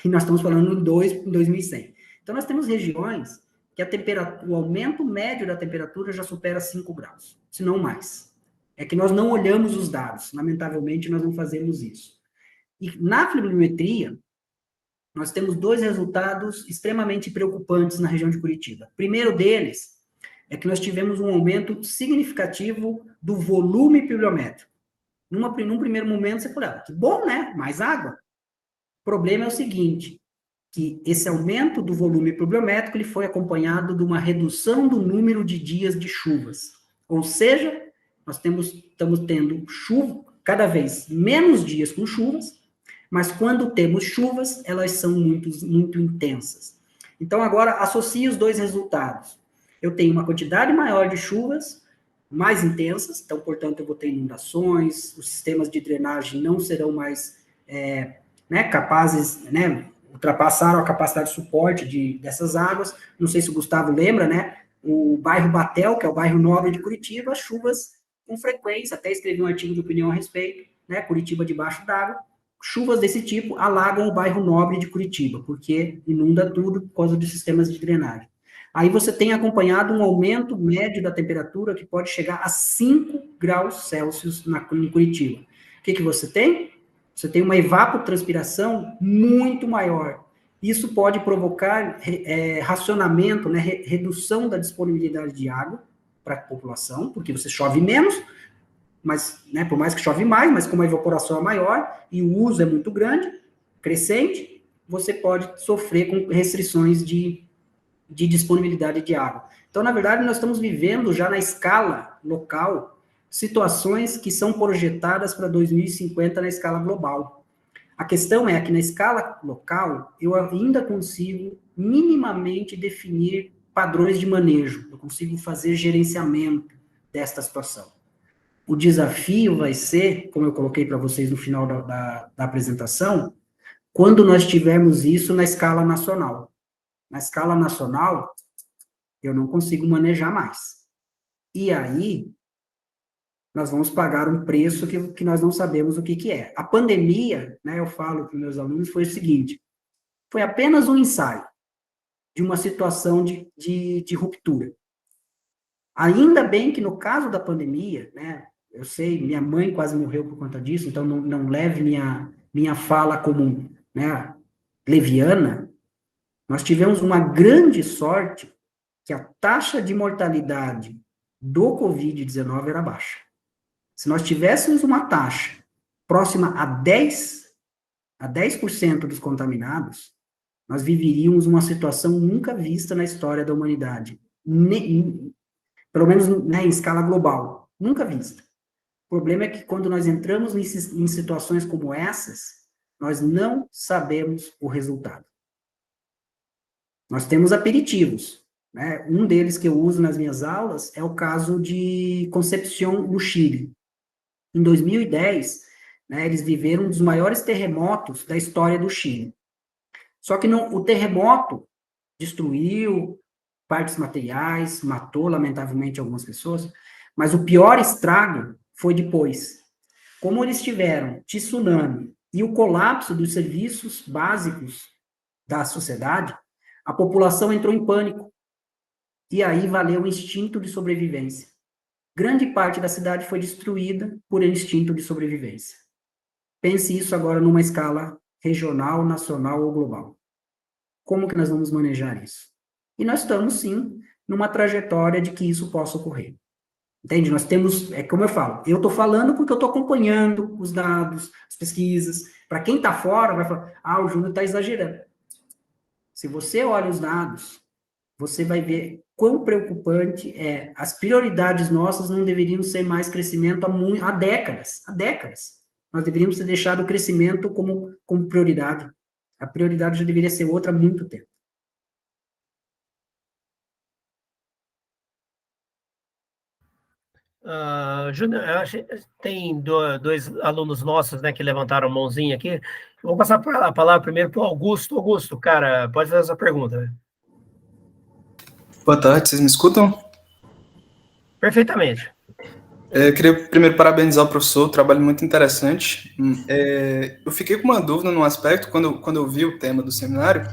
[SPEAKER 1] E nós estamos falando em 2100. Então, nós temos regiões que o aumento médio da temperatura já supera 5 graus, se não mais. É que nós não olhamos os dados, lamentavelmente, nós não fazemos isso. E na fluviometria, nós temos dois resultados extremamente preocupantes na região de Curitiba. O primeiro deles é que nós tivemos um aumento significativo do volume pluviométrico. Num primeiro momento, você fala, que bom, né? Mais água. O problema é o seguinte, que esse aumento do volume pluviométrico ele foi acompanhado de uma redução do número de dias de chuvas. Ou seja, nós estamos tendo chuva, cada vez menos dias com chuvas, mas quando temos chuvas, elas são muito intensas. Então, agora, associe os dois resultados. Eu tenho uma quantidade maior de chuvas, mais intensas, então, portanto, eu vou ter inundações, os sistemas de drenagem não serão mais capazes, ultrapassaram a capacidade de suporte dessas águas. Não sei se o Gustavo lembra, né? O bairro Batel, que é o bairro nobre de Curitiba, chuvas com frequência, até escrevi um artigo de opinião a respeito, né? Curitiba debaixo d'água. Chuvas desse tipo alagam o bairro nobre de Curitiba, porque inunda tudo por causa dos sistemas de drenagem. Aí você tem acompanhado um aumento médio da temperatura que pode chegar a 5 graus Celsius em Curitiba. O que você tem? Você tem uma evapotranspiração muito maior. Isso pode provocar racionamento, né, redução da disponibilidade de água para a população, porque você chove menos, mas, né, por mais que chove mais, mas como a evaporação é maior e o uso é muito grande, crescente, você pode sofrer com restrições de disponibilidade de água. Então, na verdade, nós estamos vivendo já na escala local situações que são projetadas para 2050 na escala global. A questão é que na escala local, eu ainda consigo minimamente definir padrões de manejo, eu consigo fazer gerenciamento desta situação. O desafio vai ser, como eu coloquei para vocês no final da apresentação, quando nós tivermos isso na escala nacional. Na escala nacional, eu não consigo manejar mais. E aí, nós vamos pagar um preço que nós não sabemos o que é. A pandemia, né, eu falo para os meus alunos, foi o seguinte, foi apenas um ensaio de uma situação de ruptura. Ainda bem que no caso da pandemia, né, eu sei, minha mãe quase morreu por conta disso, então não leve minha fala como, né, leviana. Nós tivemos uma grande sorte que a taxa de mortalidade do Covid-19 era baixa. Se nós tivéssemos uma taxa próxima a 10% dos contaminados, nós viveríamos uma situação nunca vista na história da humanidade. Pelo menos, né, em escala global. Nunca vista. O problema é que quando nós entramos em situações como essas, nós não sabemos o resultado. Nós temos aperitivos, né? Um deles que eu uso nas minhas aulas é o caso de Concepción, no Chile. Em 2010, né, eles viveram um dos maiores terremotos da história do Chile. Só que o terremoto destruiu partes materiais, matou, lamentavelmente, algumas pessoas, mas o pior estrago foi depois. Como eles tiveram tsunami e o colapso dos serviços básicos da sociedade, a população entrou em pânico. E aí valeu o instinto de sobrevivência. Grande parte da cidade foi destruída por instinto de sobrevivência. Pense isso agora numa escala regional, nacional ou global. Como que nós vamos manejar isso? E nós estamos, sim, numa trajetória de que isso possa ocorrer. Entende? Nós temos, como eu falo, eu estou falando porque eu estou acompanhando os dados, as pesquisas. Para quem está fora, vai falar, o Júnior está exagerando. Se você olha os dados, você vai ver quão preocupante é. As prioridades nossas não deveriam ser mais crescimento há décadas. Há décadas. Nós deveríamos ter deixado o crescimento como prioridade. A prioridade já deveria ser outra há muito tempo.
[SPEAKER 2] Júnior, tem dois alunos nossos, né, que levantaram a mãozinha aqui. Eu vou passar a palavra primeiro para o Augusto. Augusto, cara, pode fazer essa pergunta.
[SPEAKER 4] Boa tarde, vocês me escutam?
[SPEAKER 2] Perfeitamente.
[SPEAKER 4] Eu queria primeiro parabenizar o professor, trabalho muito interessante. Eu fiquei com uma dúvida num aspecto, quando eu vi o tema do seminário,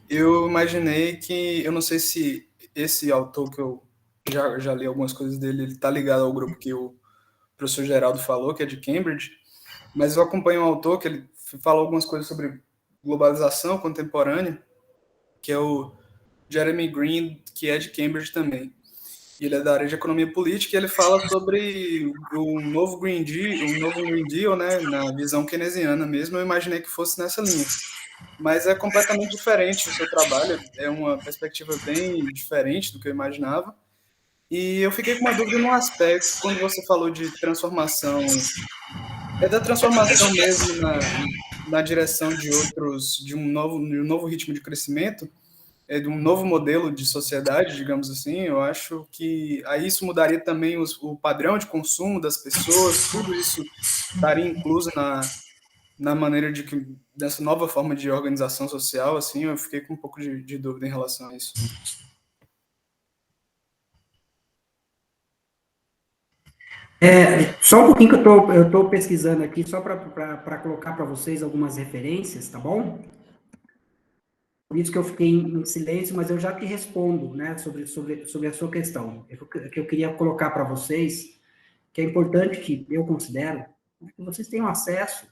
[SPEAKER 4] eu imaginei que, eu não sei se esse autor que eu já li algumas coisas dele, ele está ligado ao grupo que o professor Geraldo falou, que é de Cambridge, mas eu acompanho um autor que ele fala algumas coisas sobre globalização contemporânea, que é o Jeremy Green, que é de Cambridge também. Ele é da área de economia política e ele fala sobre o novo Green Deal, né, na visão keynesiana mesmo. Eu imaginei que fosse nessa linha. Mas é completamente diferente o seu trabalho, é uma perspectiva bem diferente do que eu imaginava. E eu fiquei com uma dúvida num aspecto, quando você falou de transformação, é da transformação mesmo na direção de um novo ritmo de crescimento, de um novo modelo de sociedade, digamos assim. Eu acho que aí isso mudaria também o padrão de consumo das pessoas, tudo isso estaria incluso na maneira dessa nova forma de organização social. Assim, eu fiquei com um pouco de dúvida em relação a isso.
[SPEAKER 1] Só um pouquinho que eu estou pesquisando aqui, só para colocar para vocês algumas referências, tá bom? Por isso que eu fiquei em silêncio, mas eu já te respondo, né, sobre a sua questão. Que eu queria colocar para vocês, que é importante que eu considero, que vocês tenham acesso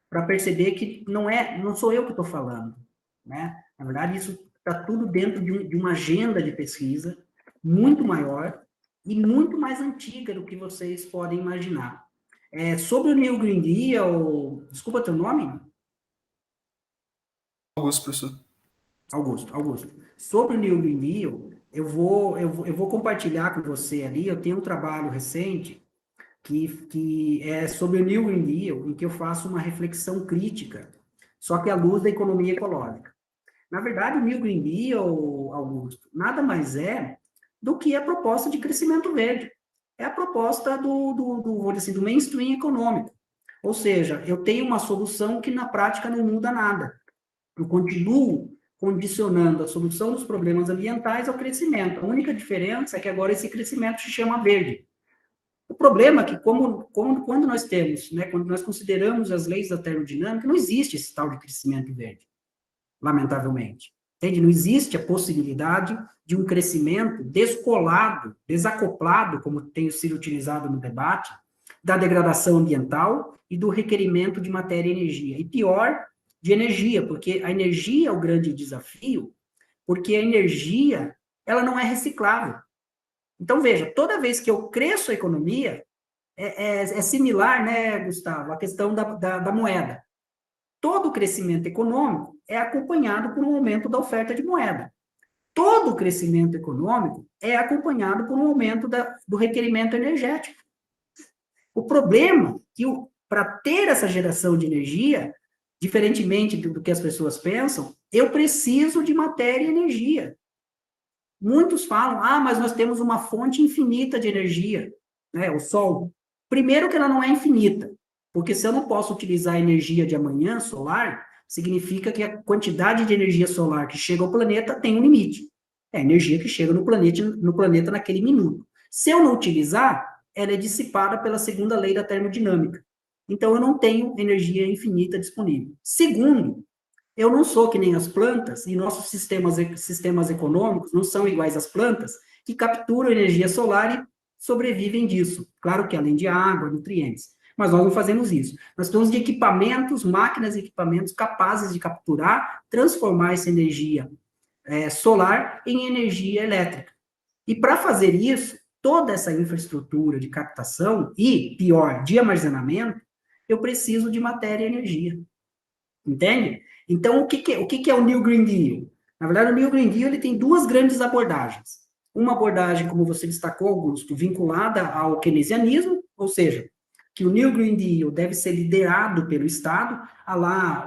[SPEAKER 1] para perceber que não sou eu que estou falando, né? Na verdade, isso está tudo dentro de uma agenda de pesquisa muito maior e muito mais antiga do que vocês podem imaginar. Sobre o New Green Deal, desculpa teu nome?
[SPEAKER 4] Augusto, professor.
[SPEAKER 1] Augusto. Sobre o New Green Deal, eu vou compartilhar com você ali, eu tenho um trabalho recente que é sobre o New Green Deal, em que eu faço uma reflexão crítica, só que à luz da economia ecológica. Na verdade, o New Green Deal, Augusto, nada mais é do que a proposta de crescimento verde. É a proposta vou dizer assim, do mainstream econômico. Ou seja, eu tenho uma solução que na prática não muda nada. Eu continuo condicionando a solução dos problemas ambientais ao crescimento. A única diferença é que agora esse crescimento se chama verde. O problema é que, quando nós temos, né, quando nós consideramos as leis da termodinâmica, não existe esse tal de crescimento verde, lamentavelmente. Entende? Não existe a possibilidade de um crescimento descolado, desacoplado, como tem sido utilizado no debate, da degradação ambiental e do requerimento de matéria e energia. E pior, de energia, porque a energia é o grande desafio, porque a energia, ela não é reciclável. Então, veja, toda vez que eu cresço a economia, é similar, né, Gustavo, à questão da moeda. Todo crescimento econômico é acompanhado por um aumento da oferta de moeda. Todo crescimento econômico é acompanhado por um aumento do requerimento energético. O problema é que, para ter essa geração de energia, diferentemente do que as pessoas pensam, eu preciso de matéria e energia. Muitos falam, mas nós temos uma fonte infinita de energia, né, o Sol. Primeiro que ela não é infinita, porque se eu não posso utilizar a energia de amanhã, solar, significa que a quantidade de energia solar que chega ao planeta tem um limite. É a energia que chega no planeta naquele minuto. Se eu não utilizar, ela é dissipada pela segunda lei da termodinâmica. Então, eu não tenho energia infinita disponível. Segundo, eu não sou que nem as plantas, e nossos sistemas econômicos não são iguais às plantas, que capturam energia solar e sobrevivem disso. Claro que além de água, nutrientes. Mas nós não fazemos isso. Nós precisamos de equipamentos, máquinas e equipamentos capazes de capturar, transformar essa energia solar em energia elétrica. E para fazer isso, toda essa infraestrutura de captação e, pior, de armazenamento, eu preciso de matéria e energia. Entende? Então, o que é o New Green Deal? Na verdade, o New Green Deal ele tem duas grandes abordagens. Uma abordagem, como você destacou, Augusto, vinculada ao keynesianismo, ou seja, que o New Green Deal deve ser liderado pelo Estado,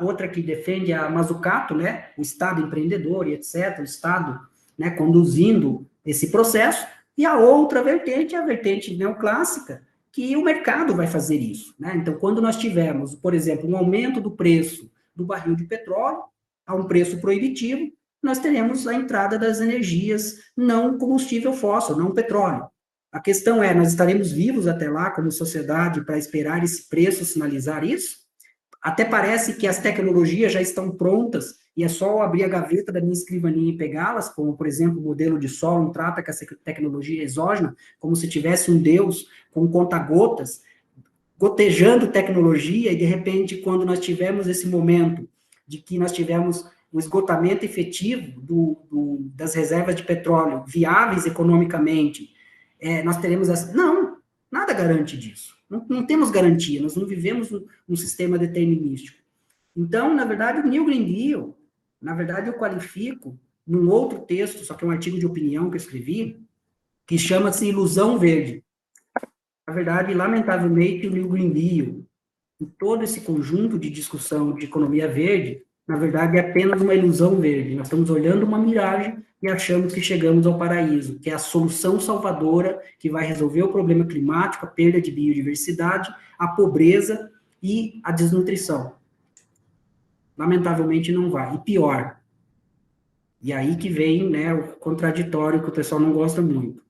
[SPEAKER 1] outra que defende a Mazzucato, né, o Estado empreendedor e etc., o Estado, né, conduzindo esse processo, e a outra vertente é a vertente neoclássica, que o mercado vai fazer isso, né? Então, quando nós tivermos, por exemplo, um aumento do preço do barril de petróleo a um preço proibitivo, nós teremos a entrada das energias não combustível fóssil, não petróleo. A questão é, nós estaremos vivos até lá como sociedade para esperar esse preço sinalizar isso? Até parece que as tecnologias já estão prontas e é só abrir a gaveta da minha escrivaninha e pegá-las, como, por exemplo, o modelo de Solon trata com essa tecnologia exógena, como se tivesse um Deus com conta-gotas, gotejando tecnologia, e, de repente, quando nós tivermos esse momento de que nós tivemos o esgotamento efetivo das reservas de petróleo viáveis economicamente, nós teremos essa... Não, nada garante disso. Não temos garantia, nós não vivemos um sistema determinístico. Então, na verdade, o New Green Deal, na verdade, eu qualifico num outro texto, só que é um artigo de opinião que eu escrevi, que chama-se Ilusão Verde. Na verdade, lamentavelmente, o New Green Deal, e todo esse conjunto de discussão de economia verde, na verdade, é apenas uma ilusão verde. Nós estamos olhando uma miragem e achamos que chegamos ao paraíso, que é a solução salvadora que vai resolver o problema climático, a perda de biodiversidade, a pobreza e a desnutrição. Lamentavelmente, não vai. E pior. E aí que vem, né, o contraditório que o pessoal não gosta muito.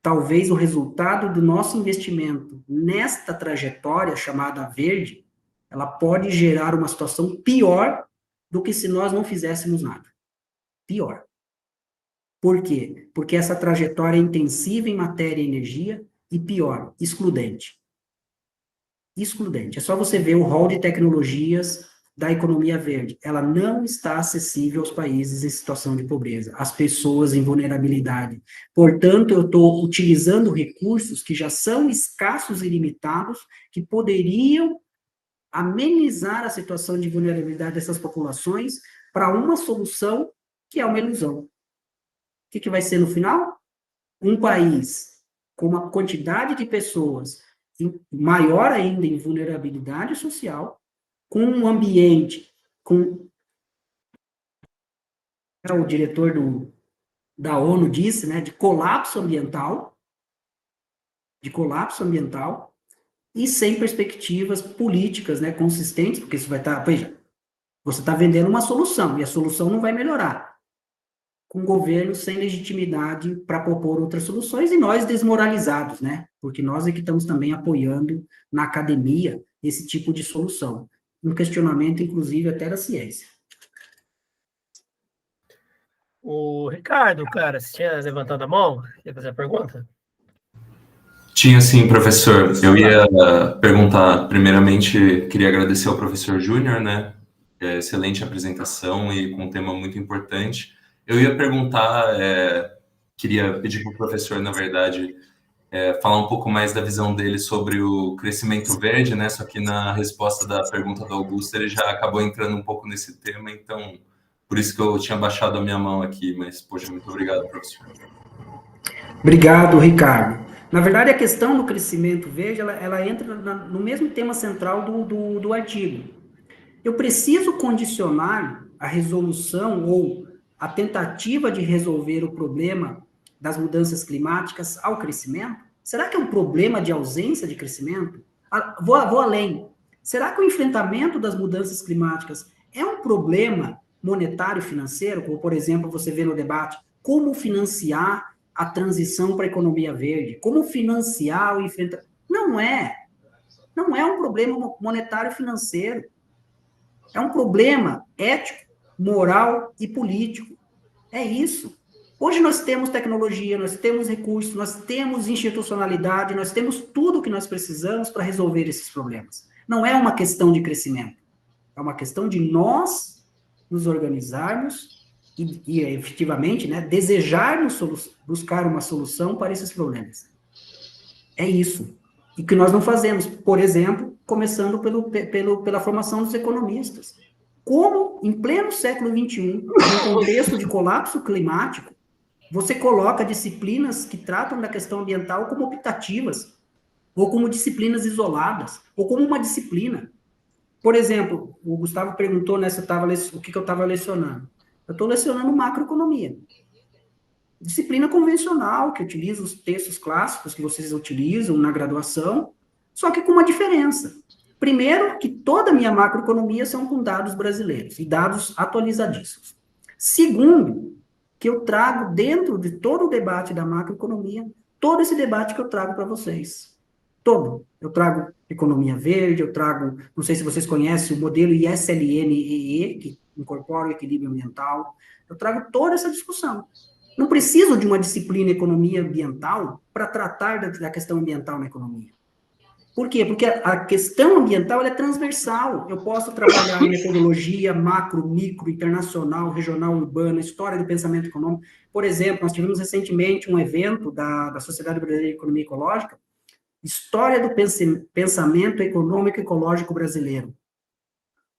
[SPEAKER 1] Talvez o resultado do nosso investimento nesta trajetória chamada verde, ela pode gerar uma situação pior do que se nós não fizéssemos nada. Pior. Por quê? Porque essa trajetória é intensiva em matéria e energia e pior, excludente. Excludente. É só você ver o rol de tecnologias da economia verde. Ela não está acessível aos países em situação de pobreza, às pessoas em vulnerabilidade. Portanto, eu estou utilizando recursos que já são escassos e limitados, que poderiam amenizar a situação de vulnerabilidade dessas populações para uma solução que é uma ilusão. O que vai ser no final? Um país com uma quantidade de pessoas maior ainda em vulnerabilidade social, com um ambiente, com o diretor da ONU disse, né, de colapso ambiental, e sem perspectivas políticas, né, consistentes, porque isso vai estar, veja, você está vendendo uma solução, e a solução não vai melhorar, com governos sem legitimidade para propor outras soluções, e nós desmoralizados, né, porque nós é que estamos também apoiando na academia esse tipo de solução. Um questionamento, inclusive, até da ciência.
[SPEAKER 2] O Ricardo, cara, você tinha levantado a mão? Quer fazer a pergunta?
[SPEAKER 5] Tinha sim, professor. Eu ia perguntar, primeiramente, queria agradecer ao professor Júnior, né? Excelente apresentação e com um tema muito importante. Eu ia perguntar, queria pedir para o professor, na verdade, falar um pouco mais da visão dele sobre o crescimento verde, né? Só que na resposta da pergunta do Augusto, ele já acabou entrando um pouco nesse tema, então, por isso que eu tinha baixado a minha mão aqui, mas, poxa, muito obrigado, professor.
[SPEAKER 1] Obrigado, Ricardo. Na verdade, a questão do crescimento verde, ela entra no mesmo tema central do artigo. Eu preciso condicionar a resolução ou a tentativa de resolver o problema das mudanças climáticas ao crescimento? Será que é um problema de ausência de crescimento? Vou além. Será que o enfrentamento das mudanças climáticas é um problema monetário financeiro, como, por exemplo, você vê no debate, como financiar a transição para a economia verde? Como financiar o enfrentamento? Não é. Não é um problema monetário financeiro. É um problema ético, moral e político. É isso. Hoje nós temos tecnologia, nós temos recursos, nós temos institucionalidade, nós temos tudo o que nós precisamos para resolver esses problemas. Não é uma questão de crescimento. É uma questão de nós nos organizarmos e efetivamente, né, desejarmos buscar uma solução para esses problemas. É isso. E que nós não fazemos. Por exemplo, começando pela formação dos economistas. Como, em pleno século XXI, no contexto de colapso climático, você coloca disciplinas que tratam da questão ambiental como optativas, ou como disciplinas isoladas, ou como uma disciplina. Por exemplo, o Gustavo perguntou, né, o que eu estava lecionando. Eu estou lecionando macroeconomia. Disciplina convencional, que utiliza os textos clássicos que vocês utilizam na graduação, só que com uma diferença. Primeiro, que toda a minha macroeconomia são com dados brasileiros, e dados atualizadíssimos. Segundo, que eu trago dentro de todo o debate da macroeconomia, todo esse debate que eu trago para vocês. Todo. Eu trago economia verde, eu trago, não sei se vocês conhecem o modelo ISLN-EE, que incorpora o equilíbrio ambiental. Eu trago toda essa discussão. Não preciso de uma disciplina economia ambiental para tratar da questão ambiental na economia. Por quê? Porque a questão ambiental ela é transversal. Eu posso trabalhar em metodologia macro, micro, internacional, regional, urbana, história do pensamento econômico. Por exemplo, nós tivemos recentemente um evento da Sociedade Brasileira de Economia Ecológica, História do Pensamento Econômico e Ecológico Brasileiro.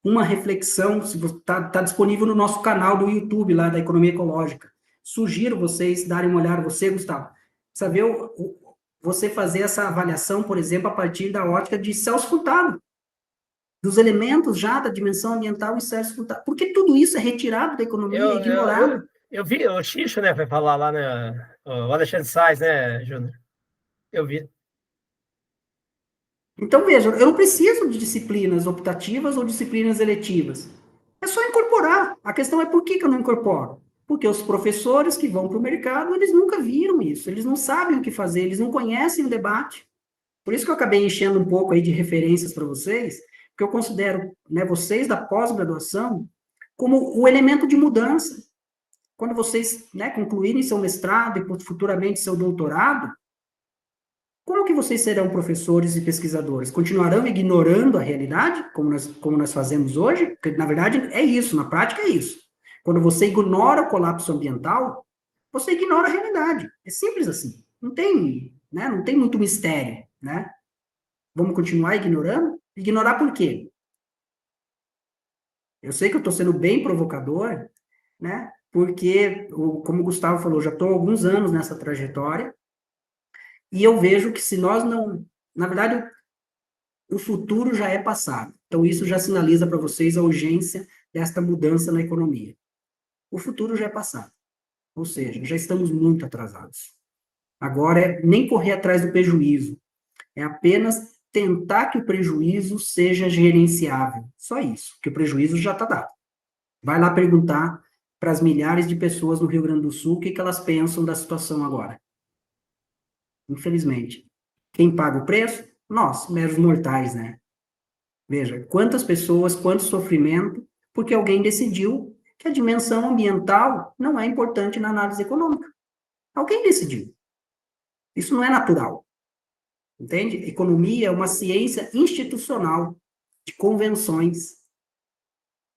[SPEAKER 1] Uma reflexão, está disponível no nosso canal do YouTube, lá da Economia Ecológica. Sugiro vocês darem uma olhada, você, Gustavo, saber você fazer essa avaliação, por exemplo, a partir da ótica de Celso Furtado, dos elementos já da dimensão ambiental em Celso Furtado, porque tudo isso é retirado da economia, é ignorado.
[SPEAKER 2] Eu vi o Xixo, né, vai falar lá, né, o Alexandre Sais, né, Júnior? Eu vi.
[SPEAKER 1] Então, veja, eu não preciso de disciplinas optativas ou disciplinas eletivas. É só incorporar. A questão é por que eu não incorporo? Porque os professores que vão para o mercado, eles nunca viram isso, eles não sabem o que fazer, eles não conhecem o debate. Por isso que eu acabei enchendo um pouco aí de referências para vocês, porque eu considero, né, vocês da pós-graduação como o elemento de mudança. Quando vocês, né, concluírem seu mestrado e futuramente seu doutorado, como que vocês serão professores e pesquisadores? Continuarão ignorando a realidade, como nós fazemos hoje? Porque, na verdade, é isso, na prática é isso. Quando você ignora o colapso ambiental, você ignora a realidade. É simples assim. Não tem, né, não tem muito mistério, né? Vamos continuar ignorando? Ignorar por quê? Eu sei que eu estou sendo bem provocador, né? Porque, como o Gustavo falou, já estou há alguns anos nessa trajetória, e eu vejo que se nós não... Na verdade, o futuro já é passado. Então, isso já sinaliza para vocês a urgência desta mudança na economia. O futuro já é passado. Ou seja, já estamos muito atrasados. Agora é nem correr atrás do prejuízo. É apenas tentar que o prejuízo seja gerenciável. Só isso, que o prejuízo já está dado. Vai lá perguntar para as milhares de pessoas no Rio Grande do Sul o que elas pensam da situação agora. Infelizmente. Quem paga o preço? Nós, meros mortais, né? Veja, quantas pessoas, quanto sofrimento, porque alguém decidiu que a dimensão ambiental não é importante na análise econômica. Alguém decidiu. Isso não é natural. Entende? Economia é uma ciência institucional, de convenções.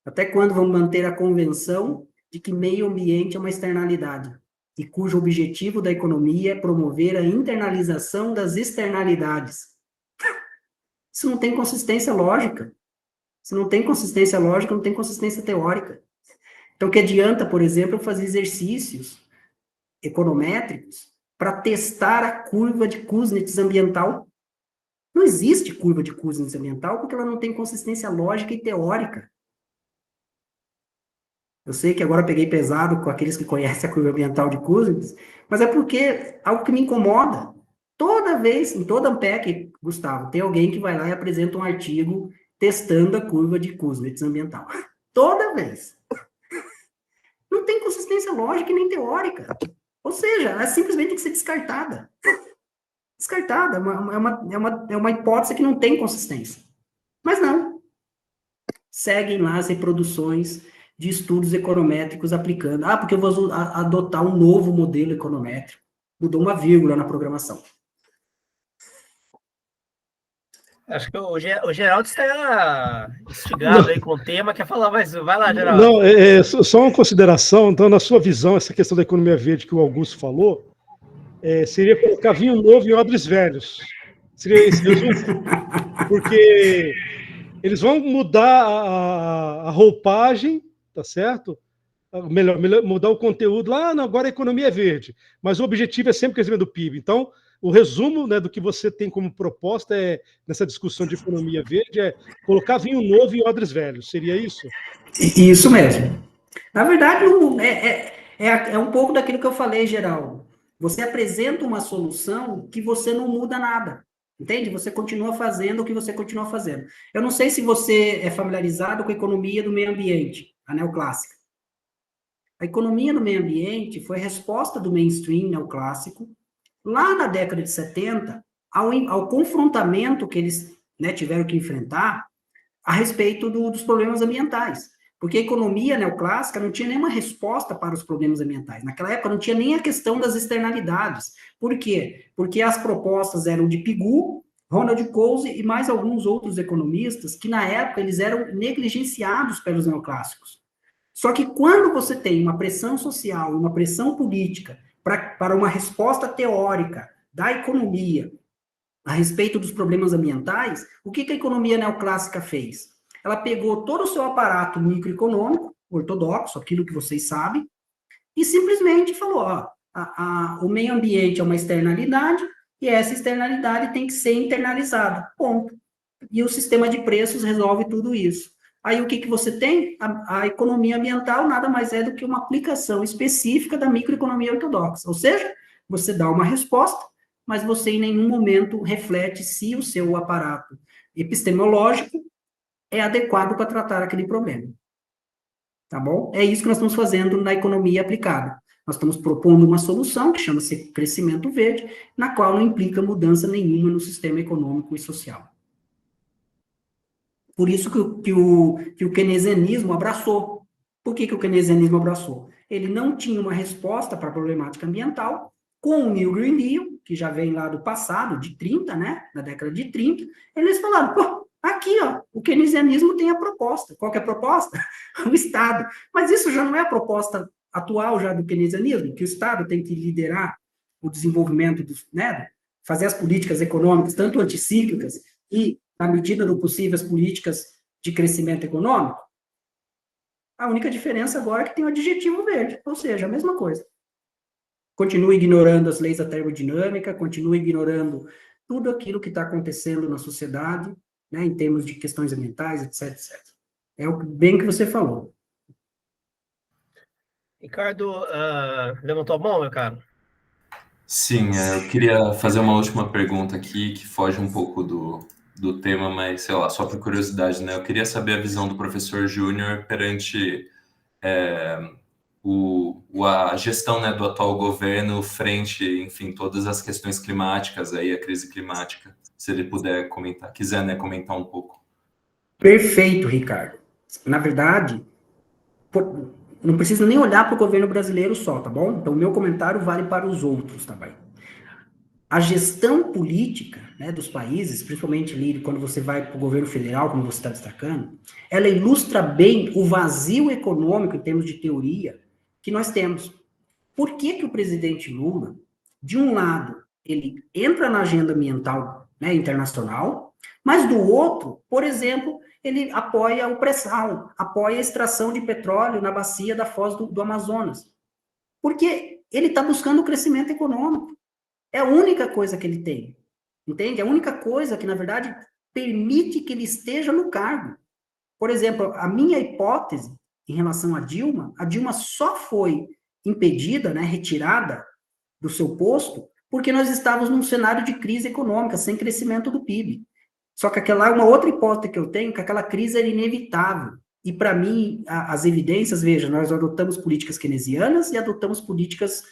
[SPEAKER 1] Até quando vamos manter a convenção de que meio ambiente é uma externalidade, e cujo objetivo da economia é promover a internalização das externalidades? Isso não tem consistência lógica. Se não tem consistência lógica, não tem consistência teórica. Então, que adianta, por exemplo, fazer exercícios econométricos para testar a curva de Kuznets ambiental? Não existe curva de Kuznets ambiental porque ela não tem consistência lógica e teórica. Eu sei que agora peguei pesado com aqueles que conhecem a curva ambiental de Kuznets, mas é porque algo que me incomoda. Toda vez, em toda AMPEC, Gustavo, tem alguém que vai lá e apresenta um artigo testando a curva de Kuznets ambiental. Toda vez. Não tem consistência lógica e nem teórica. Ou seja, ela simplesmente tem que ser descartada. Descartada. É uma hipótese que não tem consistência. Mas não. Seguem lá as reproduções de estudos econométricos aplicando. Ah, porque eu vou adotar um novo modelo econométrico. Mudou uma vírgula na programação.
[SPEAKER 2] Acho que o Geraldo está instigado aí com o tema, quer falar mais. Vai lá, Geraldo.
[SPEAKER 3] Não, só uma consideração. Então, na sua visão, essa questão da economia verde que o Augusto falou, seria colocar vinho novo em odres velhos. Seria esse resumo. Porque eles vão mudar a roupagem, tá certo? Melhor, mudar o conteúdo. Lá, não, agora a economia é verde. Mas o objetivo é sempre o crescimento do PIB. Então, o resumo, né, do que você tem como proposta nessa discussão de economia verde é colocar vinho novo em odres velhos. Seria isso?
[SPEAKER 1] Isso mesmo. Na verdade, é um pouco daquilo que eu falei, Geraldo. Você apresenta uma solução que você não muda nada. Entende? Você continua fazendo o que você continua fazendo. Eu não sei se você é familiarizado com a economia do meio ambiente, a neoclássica. A economia do meio ambiente foi a resposta do mainstream neoclássico lá na década de 70, ao confrontamento que eles, né, tiveram que enfrentar a respeito dos problemas ambientais. Porque a economia neoclássica não tinha nenhuma resposta para os problemas ambientais. Naquela época não tinha nem a questão das externalidades. Por quê? Porque as propostas eram de Pigou Ronald Coase e mais alguns outros economistas que, na época, eles eram negligenciados pelos neoclássicos. Só que quando você tem uma pressão social, uma pressão política para uma resposta teórica da economia a respeito dos problemas ambientais, o que a economia neoclássica fez? Ela pegou todo o seu aparato microeconômico, ortodoxo, aquilo que vocês sabem, e simplesmente falou, ó, o meio ambiente é uma externalidade, e essa externalidade tem que ser internalizada, ponto. E o sistema de preços resolve tudo isso. Aí o que você tem? A economia ambiental nada mais é do que uma aplicação específica da microeconomia ortodoxa, ou seja, você dá uma resposta, mas você em nenhum momento reflete se o seu aparato epistemológico é adequado para tratar aquele problema. Tá bom? É isso que nós estamos fazendo na economia aplicada. Nós estamos propondo uma solução que chama-se crescimento verde, na qual não implica mudança nenhuma no sistema econômico e social. Por isso que o keynesianismo abraçou. Por que o keynesianismo abraçou? Ele não tinha uma resposta para a problemática ambiental. Com o New Green Deal, que já vem lá do passado, de 30, né, da década de 30, eles falaram, pô, aqui, ó, o keynesianismo tem a proposta. Qual que é a proposta? O Estado. Mas isso já não é a proposta atual já do keynesianismo, que o Estado tem que liderar o desenvolvimento, né, fazer as políticas econômicas, tanto anticíclicas e, na medida do possível, as políticas de crescimento econômico? A única diferença agora é que tem o adjetivo verde, ou seja, a mesma coisa. Continua ignorando as leis da termodinâmica, continua ignorando tudo aquilo que está acontecendo na sociedade, né, em termos de questões ambientais, etc, etc. É o bem que você falou.
[SPEAKER 2] Ricardo, levantou a mão, meu caro?
[SPEAKER 5] Sim, eu queria fazer uma última pergunta aqui, que foge um pouco do tema, mas, sei lá, só por curiosidade, né? Eu queria saber a visão do professor Júnior perante a gestão, né, do atual governo frente, enfim, todas as questões climáticas, aí, a crise climática. Se ele puder comentar, quiser, né, comentar um pouco.
[SPEAKER 1] Perfeito, Ricardo. Na verdade, não precisa nem olhar para o governo brasileiro só, tá bom? Então, o meu comentário vale para os outros também. A gestão política, né, dos países, principalmente ali, quando você vai para o governo federal, como você está destacando, ela ilustra bem o vazio econômico, em termos de teoria, que nós temos. Por que o presidente Lula, de um lado, ele entra na agenda ambiental, né, internacional, mas do outro, por exemplo, ele apoia o pré-sal, apoia a extração de petróleo na bacia da Foz do Amazonas. Porque ele está buscando o crescimento econômico. É a única coisa que ele tem. Entende? É a única coisa que, na verdade, permite que ele esteja no cargo. Por exemplo, a minha hipótese em relação a Dilma só foi impedida, né, retirada do seu posto, porque nós estávamos num cenário de crise econômica, sem crescimento do PIB. Só que aquela é uma outra hipótese que eu tenho, que aquela crise era inevitável. E, para mim, as evidências, veja, nós adotamos políticas keynesianas e adotamos políticas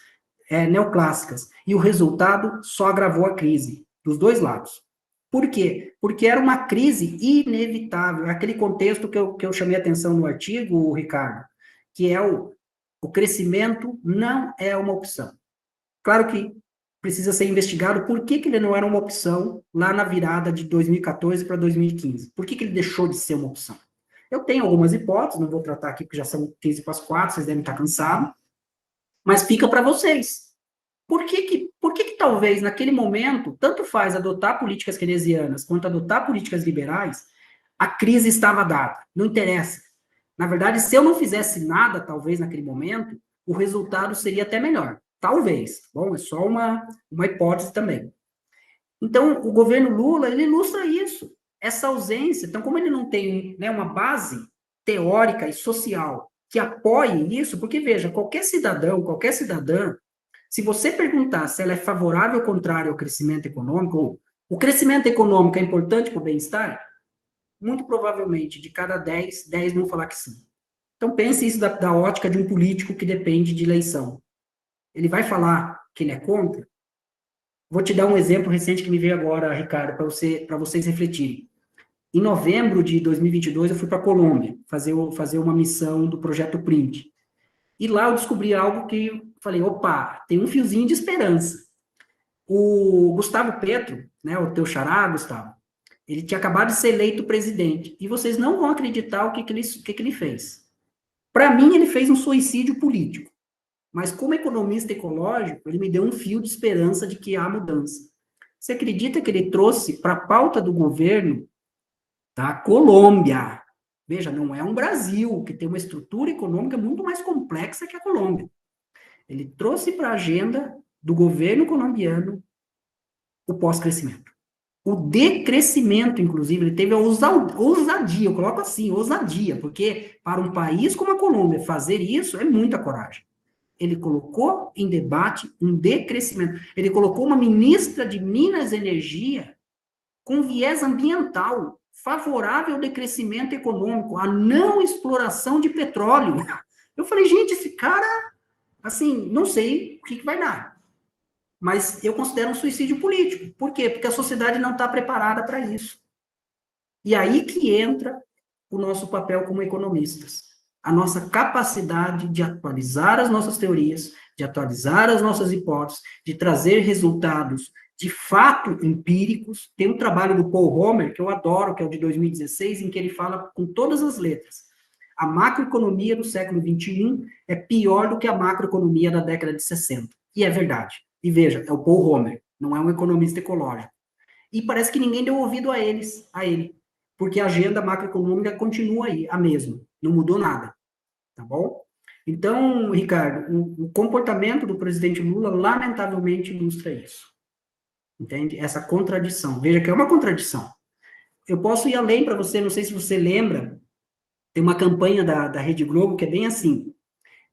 [SPEAKER 1] neoclássicas. E o resultado só agravou a crise, dos dois lados. Por quê? Porque era uma crise inevitável. Aquele contexto que eu chamei a atenção no artigo, Ricardo, que é o crescimento não é uma opção. Claro que precisa ser investigado por que ele não era uma opção lá na virada de 2014 para 2015. Por que ele deixou de ser uma opção? Eu tenho algumas hipóteses, não vou tratar aqui porque já são 15 para as 4, vocês devem estar cansados, mas fica para vocês. Por que talvez naquele momento, tanto faz adotar políticas keynesianas quanto adotar políticas liberais, a crise estava dada, não interessa. Na verdade, se eu não fizesse nada, talvez naquele momento, o resultado seria até melhor. Talvez. Bom, é só uma hipótese também. Então, o governo Lula, ele ilustra isso, essa ausência. Então, como ele não tem, né, uma base teórica e social que apoie isso, porque, veja, qualquer cidadão, qualquer cidadã, se você perguntar se ela é favorável ou contrária ao crescimento econômico, ou o crescimento econômico é importante para o bem-estar, muito provavelmente, de cada 10 vão falar que sim. Então, pense isso da ótica de um político que depende de eleição. Ele vai falar que ele é contra? Vou te dar um exemplo recente que me veio agora, Ricardo, para vocês refletirem. Em novembro de 2022, eu fui para a Colômbia fazer uma missão do Projeto Print. E lá eu descobri algo que falei, opa, tem um fiozinho de esperança. O Gustavo Petro, né, o teu xará, Gustavo, ele tinha acabado de ser eleito presidente, e vocês não vão acreditar o que ele fez. Para mim, ele fez um suicídio político, mas como economista ecológico, ele me deu um fio de esperança de que há mudança. Você acredita que ele trouxe para a pauta do governo da Colômbia? Veja, não é um Brasil, que tem uma estrutura econômica muito mais complexa que a Colômbia. Ele trouxe para a agenda do governo colombiano o pós-crescimento. O decrescimento, inclusive, ele teve a ousadia, eu coloco assim, ousadia, porque para um país como a Colômbia fazer isso é muita coragem. Ele colocou em debate um decrescimento. Ele colocou uma ministra de Minas e Energia com viés ambiental, favorável ao decrescimento econômico, à não exploração de petróleo. Eu falei, gente, esse cara, assim, não sei o que vai dar. Mas eu considero um suicídio político. Por quê? Porque a sociedade não está preparada para isso. E aí que entra o nosso papel como economistas. A nossa capacidade de atualizar as nossas teorias, de atualizar as nossas hipóteses, de trazer resultados de fato empíricos. Tem um trabalho do Paul Romer, que eu adoro, que é o de 2016, em que ele fala com todas as letras. A macroeconomia do século XXI é pior do que a macroeconomia da década de 60. E é verdade. E veja, é o Paul Romer, não é um economista ecológico. E parece que ninguém deu ouvido a ele, porque a agenda macroeconômica continua aí, a mesma, não mudou nada, tá bom? Então, Ricardo, o comportamento do presidente Lula, lamentavelmente, ilustra isso, entende? Essa contradição, veja que é uma contradição. Eu posso ir além para você, não sei se você lembra, tem uma campanha da Rede Globo que é bem assim,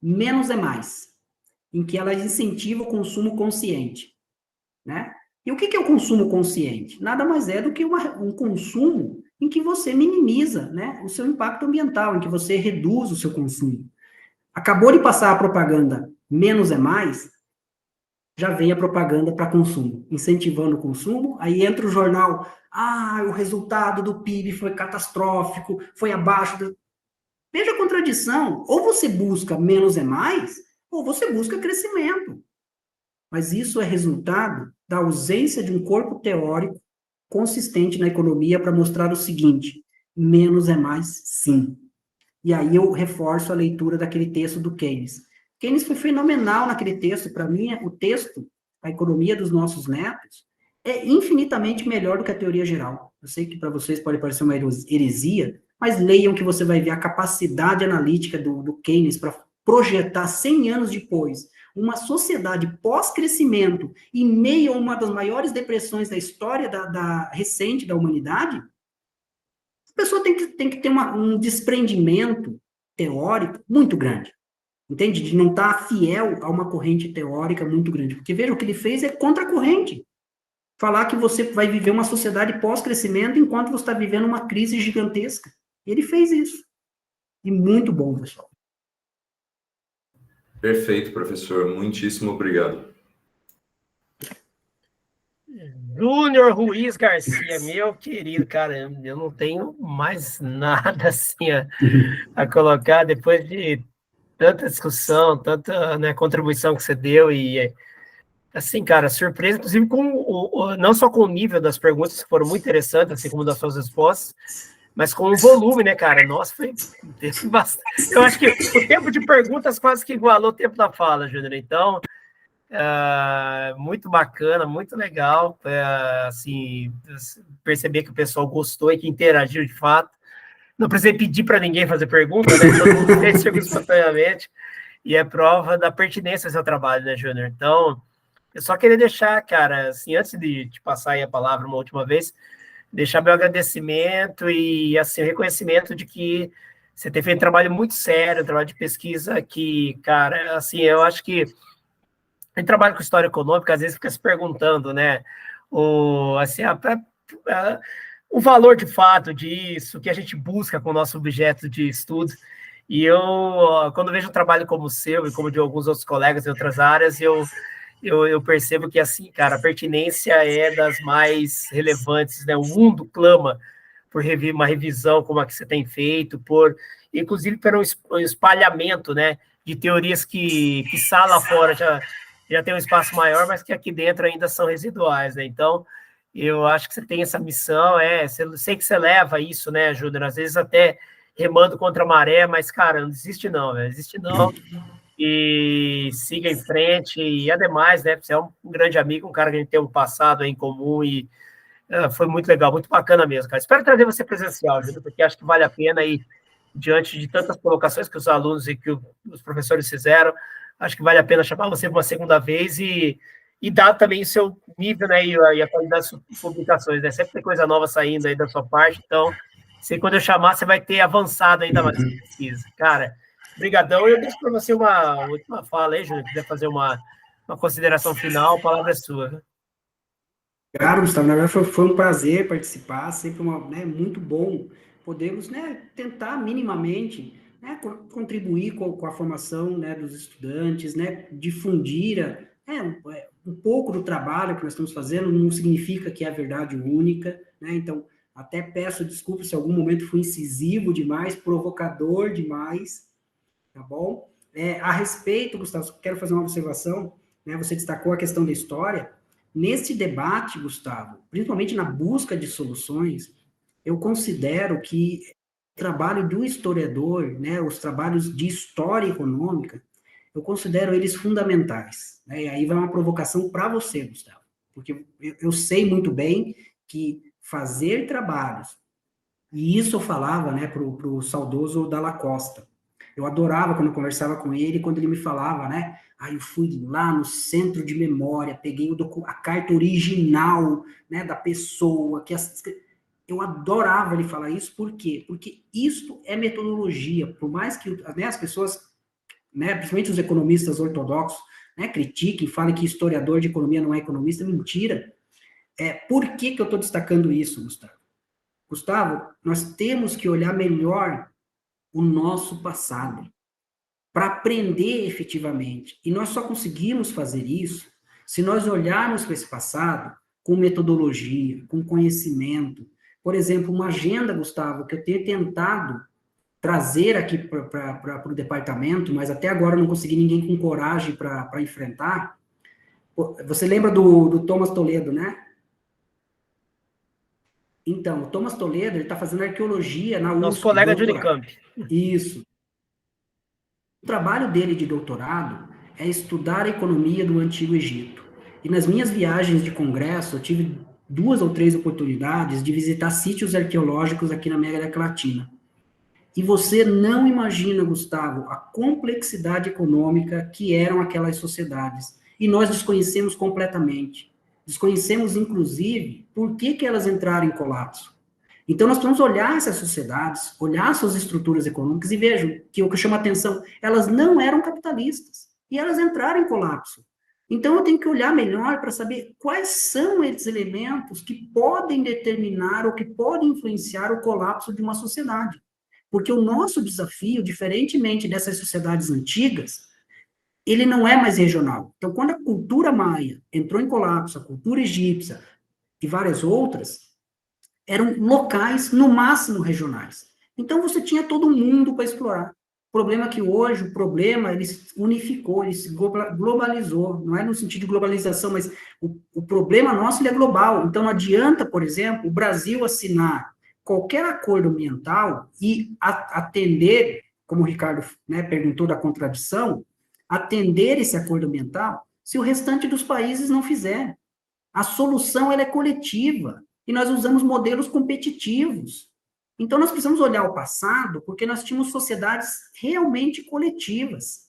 [SPEAKER 1] menos é mais, em que ela incentiva o consumo consciente, né? E o que é o consumo consciente? Nada mais é do que um consumo em que você minimiza, né, o seu impacto ambiental, em que você reduz o seu consumo. Acabou de passar a propaganda menos é mais, já vem a propaganda para consumo, incentivando o consumo, aí entra o jornal, o resultado do PIB foi catastrófico, foi abaixo do... Veja a contradição, ou você busca menos é mais, ou você busca crescimento. Mas isso é resultado da ausência de um corpo teórico consistente na economia para mostrar o seguinte, menos é mais, sim. E aí eu reforço a leitura daquele texto do Keynes. Keynes foi fenomenal naquele texto. Para mim, o texto, A Economia dos Nossos Netos, é infinitamente melhor do que a teoria geral. Eu sei que para vocês pode parecer uma heresia, mas leiam que você vai ver a capacidade analítica do Keynes para projetar 100 anos depois uma sociedade pós-crescimento em meio a uma das maiores depressões da história recente da humanidade. A pessoa tem que ter um desprendimento teórico muito grande, entende? De não estar fiel a uma corrente teórica muito grande. Porque, veja, o que ele fez é contra a corrente. Falar que você vai viver uma sociedade pós-crescimento enquanto você está vivendo uma crise gigantesca. Ele fez isso. E muito bom, pessoal.
[SPEAKER 5] Perfeito, professor. Muitíssimo obrigado.
[SPEAKER 2] Júnior Ruiz Garcia, meu querido, cara, eu não tenho mais nada assim a colocar depois de tanta discussão, tanta, né, contribuição que você deu e assim, cara, surpresa, inclusive com não só com o nível das perguntas que foram muito interessantes, assim como das suas respostas, mas com o volume, né, cara? Nossa, foi bastante. Eu acho que o tempo de perguntas quase que igualou o tempo da fala, Júnior. Então, muito bacana, muito legal, assim, perceber que o pessoal gostou e que interagiu de fato. Não precisei pedir para ninguém fazer pergunta, né? Todo mundo fez espontaneamente, e é prova da pertinência do seu trabalho, né, Júnior? Então, eu só queria deixar, cara, assim, antes de te passar aí a palavra uma última vez, deixar meu agradecimento e, assim, o reconhecimento de que você tem feito um trabalho muito sério, um trabalho de pesquisa que, cara, assim, eu acho que quem trabalha com história econômica, às vezes fica se perguntando, né, o valor de fato disso, o que a gente busca com o nosso objeto de estudo. E eu, quando vejo um trabalho como o seu e como de alguns outros colegas em outras áreas, eu percebo que, assim, cara, a pertinência é das mais relevantes, né? O mundo clama por uma revisão como a que você tem feito, inclusive por um espalhamento, né, de teorias que lá fora já tem um espaço maior, mas que aqui dentro ainda são residuais, né? Então, eu acho que você tem essa missão, sei que você leva isso, né, Júnior? Às vezes até remando contra a maré, mas, cara, não desiste não, velho, desiste não, e siga em frente, e ademais, né, você é um grande amigo, um cara que a gente tem um passado aí em comum, e foi muito legal, muito bacana mesmo, cara. Espero trazer você presencial, Júnior, porque acho que vale a pena aí, diante de tantas colocações que os alunos e que os professores fizeram, acho que vale a pena chamar você uma segunda vez e dar também o seu nível, né, e a qualidade das publicações, né? Sempre tem coisa nova saindo aí da sua parte, então, quando eu chamar, você vai ter avançado ainda mais na pesquisa. Cara, brigadão, e eu deixo para você uma última fala aí, Júnior, quiser fazer uma consideração final, a palavra é sua.
[SPEAKER 1] Claro, Gustavo, na verdade foi um prazer participar, sempre muito bom podermos, tentar minimamente, contribuir com a formação, dos estudantes, difundir um pouco do trabalho que nós estamos fazendo, não significa que é a verdade única, então até peço desculpas se em algum momento fui incisivo demais, provocador demais, tá bom? A respeito, Gustavo, quero fazer uma observação, você destacou a questão da história. Nesse debate, Gustavo, principalmente na busca de soluções, eu considero que o trabalho do historiador, os trabalhos de história econômica, eu considero eles fundamentais. E aí vai uma provocação para você, Gustavo, porque eu sei muito bem que fazer trabalhos, e isso eu falava para o saudoso Dalla Costa. Eu adorava quando eu conversava com ele, quando ele me falava, eu fui lá no centro de memória, peguei a carta original, da pessoa, eu adorava ele falar isso, por quê? Porque isto é metodologia, por mais que as pessoas, principalmente os economistas ortodoxos, critiquem, falem que historiador de economia não é economista, mentira. Por que eu estou destacando isso, Gustavo? Gustavo, nós temos que olhar melhor o nosso passado, para aprender efetivamente. E nós só conseguimos fazer isso se nós olharmos para esse passado com metodologia, com conhecimento. Por exemplo, uma agenda, Gustavo, que eu tenho tentado trazer aqui para o departamento, mas até agora não consegui ninguém com coragem para enfrentar. Você lembra do Thomas Toledo, né? Então, o Thomas Toledo, ele está fazendo arqueologia na USP.
[SPEAKER 2] Nosso colega de Unicamp.
[SPEAKER 1] Isso. O trabalho dele de doutorado é estudar a economia do Antigo Egito. E nas minhas viagens de congresso, eu tive 2 ou 3 oportunidades de visitar sítios arqueológicos aqui na América Latina. E você não imagina, Gustavo, a complexidade econômica que eram aquelas sociedades. E nós desconhecemos completamente. Desconhecemos, inclusive, por que elas entraram em colapso. Então, nós precisamos olhar essas sociedades, olhar suas estruturas econômicas e vejam que o que chama atenção, elas não eram capitalistas e elas entraram em colapso. Então, eu tenho que olhar melhor para saber quais são esses elementos que podem determinar ou que podem influenciar o colapso de uma sociedade. Porque o nosso desafio, diferentemente dessas sociedades antigas, ele não é mais regional. Então, quando a cultura maia entrou em colapso, a cultura egípcia e várias outras, eram locais, no máximo regionais. Então, você tinha todo mundo para explorar. O problema é que hoje, ele se unificou, ele se globalizou. Não é no sentido de globalização, mas o problema nosso ele é global. Então, não adianta, por exemplo, o Brasil assinar qualquer acordo ambiental e atender, como o Ricardo perguntou da contradição, atender esse acordo ambiental se o restante dos países não fizer. A solução ela é coletiva. E nós usamos modelos competitivos. Então, nós precisamos olhar o passado, porque nós tínhamos sociedades realmente coletivas,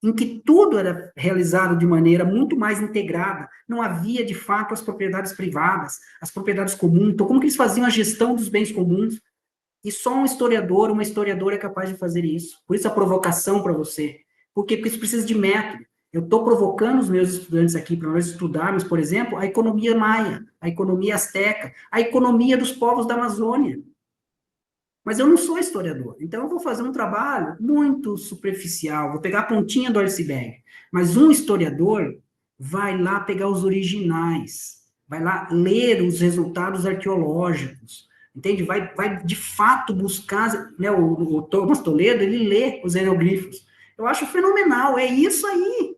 [SPEAKER 1] em que tudo era realizado de maneira muito mais integrada, não havia, de fato, as propriedades privadas, as propriedades comuns, então, como que eles faziam a gestão dos bens comuns? E só um historiador, uma historiadora é capaz de fazer isso. Por isso a provocação para você. Por quê? Porque isso precisa de método. Eu estou provocando os meus estudantes aqui para nós estudarmos, por exemplo, a economia maia, a economia asteca, a economia dos povos da Amazônia. Mas eu não sou historiador, então eu vou fazer um trabalho muito superficial, vou pegar a pontinha do iceberg. Mas um historiador vai lá pegar os originais, vai lá ler os resultados arqueológicos, entende? Vai de fato buscar, o Thomas Toledo, ele lê os hieroglifos. Eu acho fenomenal, é isso aí.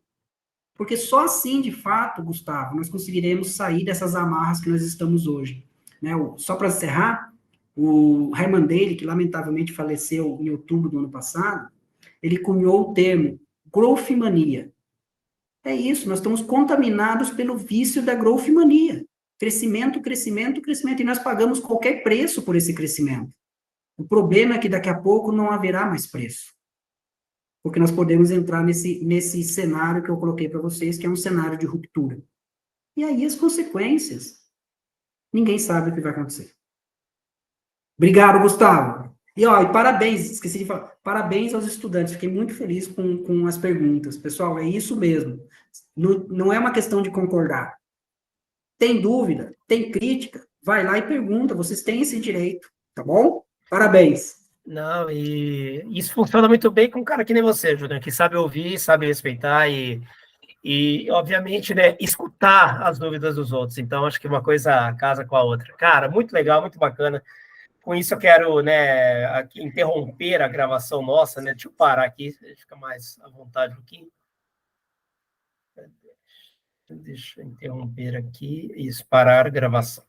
[SPEAKER 1] Porque só assim, de fato, Gustavo, nós conseguiremos sair dessas amarras que nós estamos hoje. Né? Só para encerrar, o Herman Daly, que lamentavelmente faleceu em outubro do ano passado, ele cunhou o termo growthmania. É isso, nós estamos contaminados pelo vício da growthmania. Crescimento, crescimento, crescimento, e nós pagamos qualquer preço por esse crescimento. O problema é que daqui a pouco não haverá mais preço. Porque nós podemos entrar nesse cenário que eu coloquei para vocês, que é um cenário de ruptura. E aí as consequências, ninguém sabe o que vai acontecer. Obrigado, Gustavo. E parabéns, esqueci de falar, parabéns aos estudantes, fiquei muito feliz com as perguntas. Pessoal, é isso mesmo. Não é uma questão de concordar. Tem dúvida, tem crítica, vai lá e pergunta, vocês têm esse direito, tá bom? Parabéns.
[SPEAKER 2] Não, e isso funciona muito bem com um cara que nem você, Júnior, que sabe ouvir, sabe respeitar e obviamente, né, escutar as dúvidas dos outros. Então, acho que uma coisa casa com a outra. Cara, muito legal, muito bacana. Com isso, eu quero, né, aqui, interromper a gravação nossa, né? Deixa eu parar aqui, fica mais à vontade um pouquinho. Deixa eu interromper aqui, isso, parar a gravação.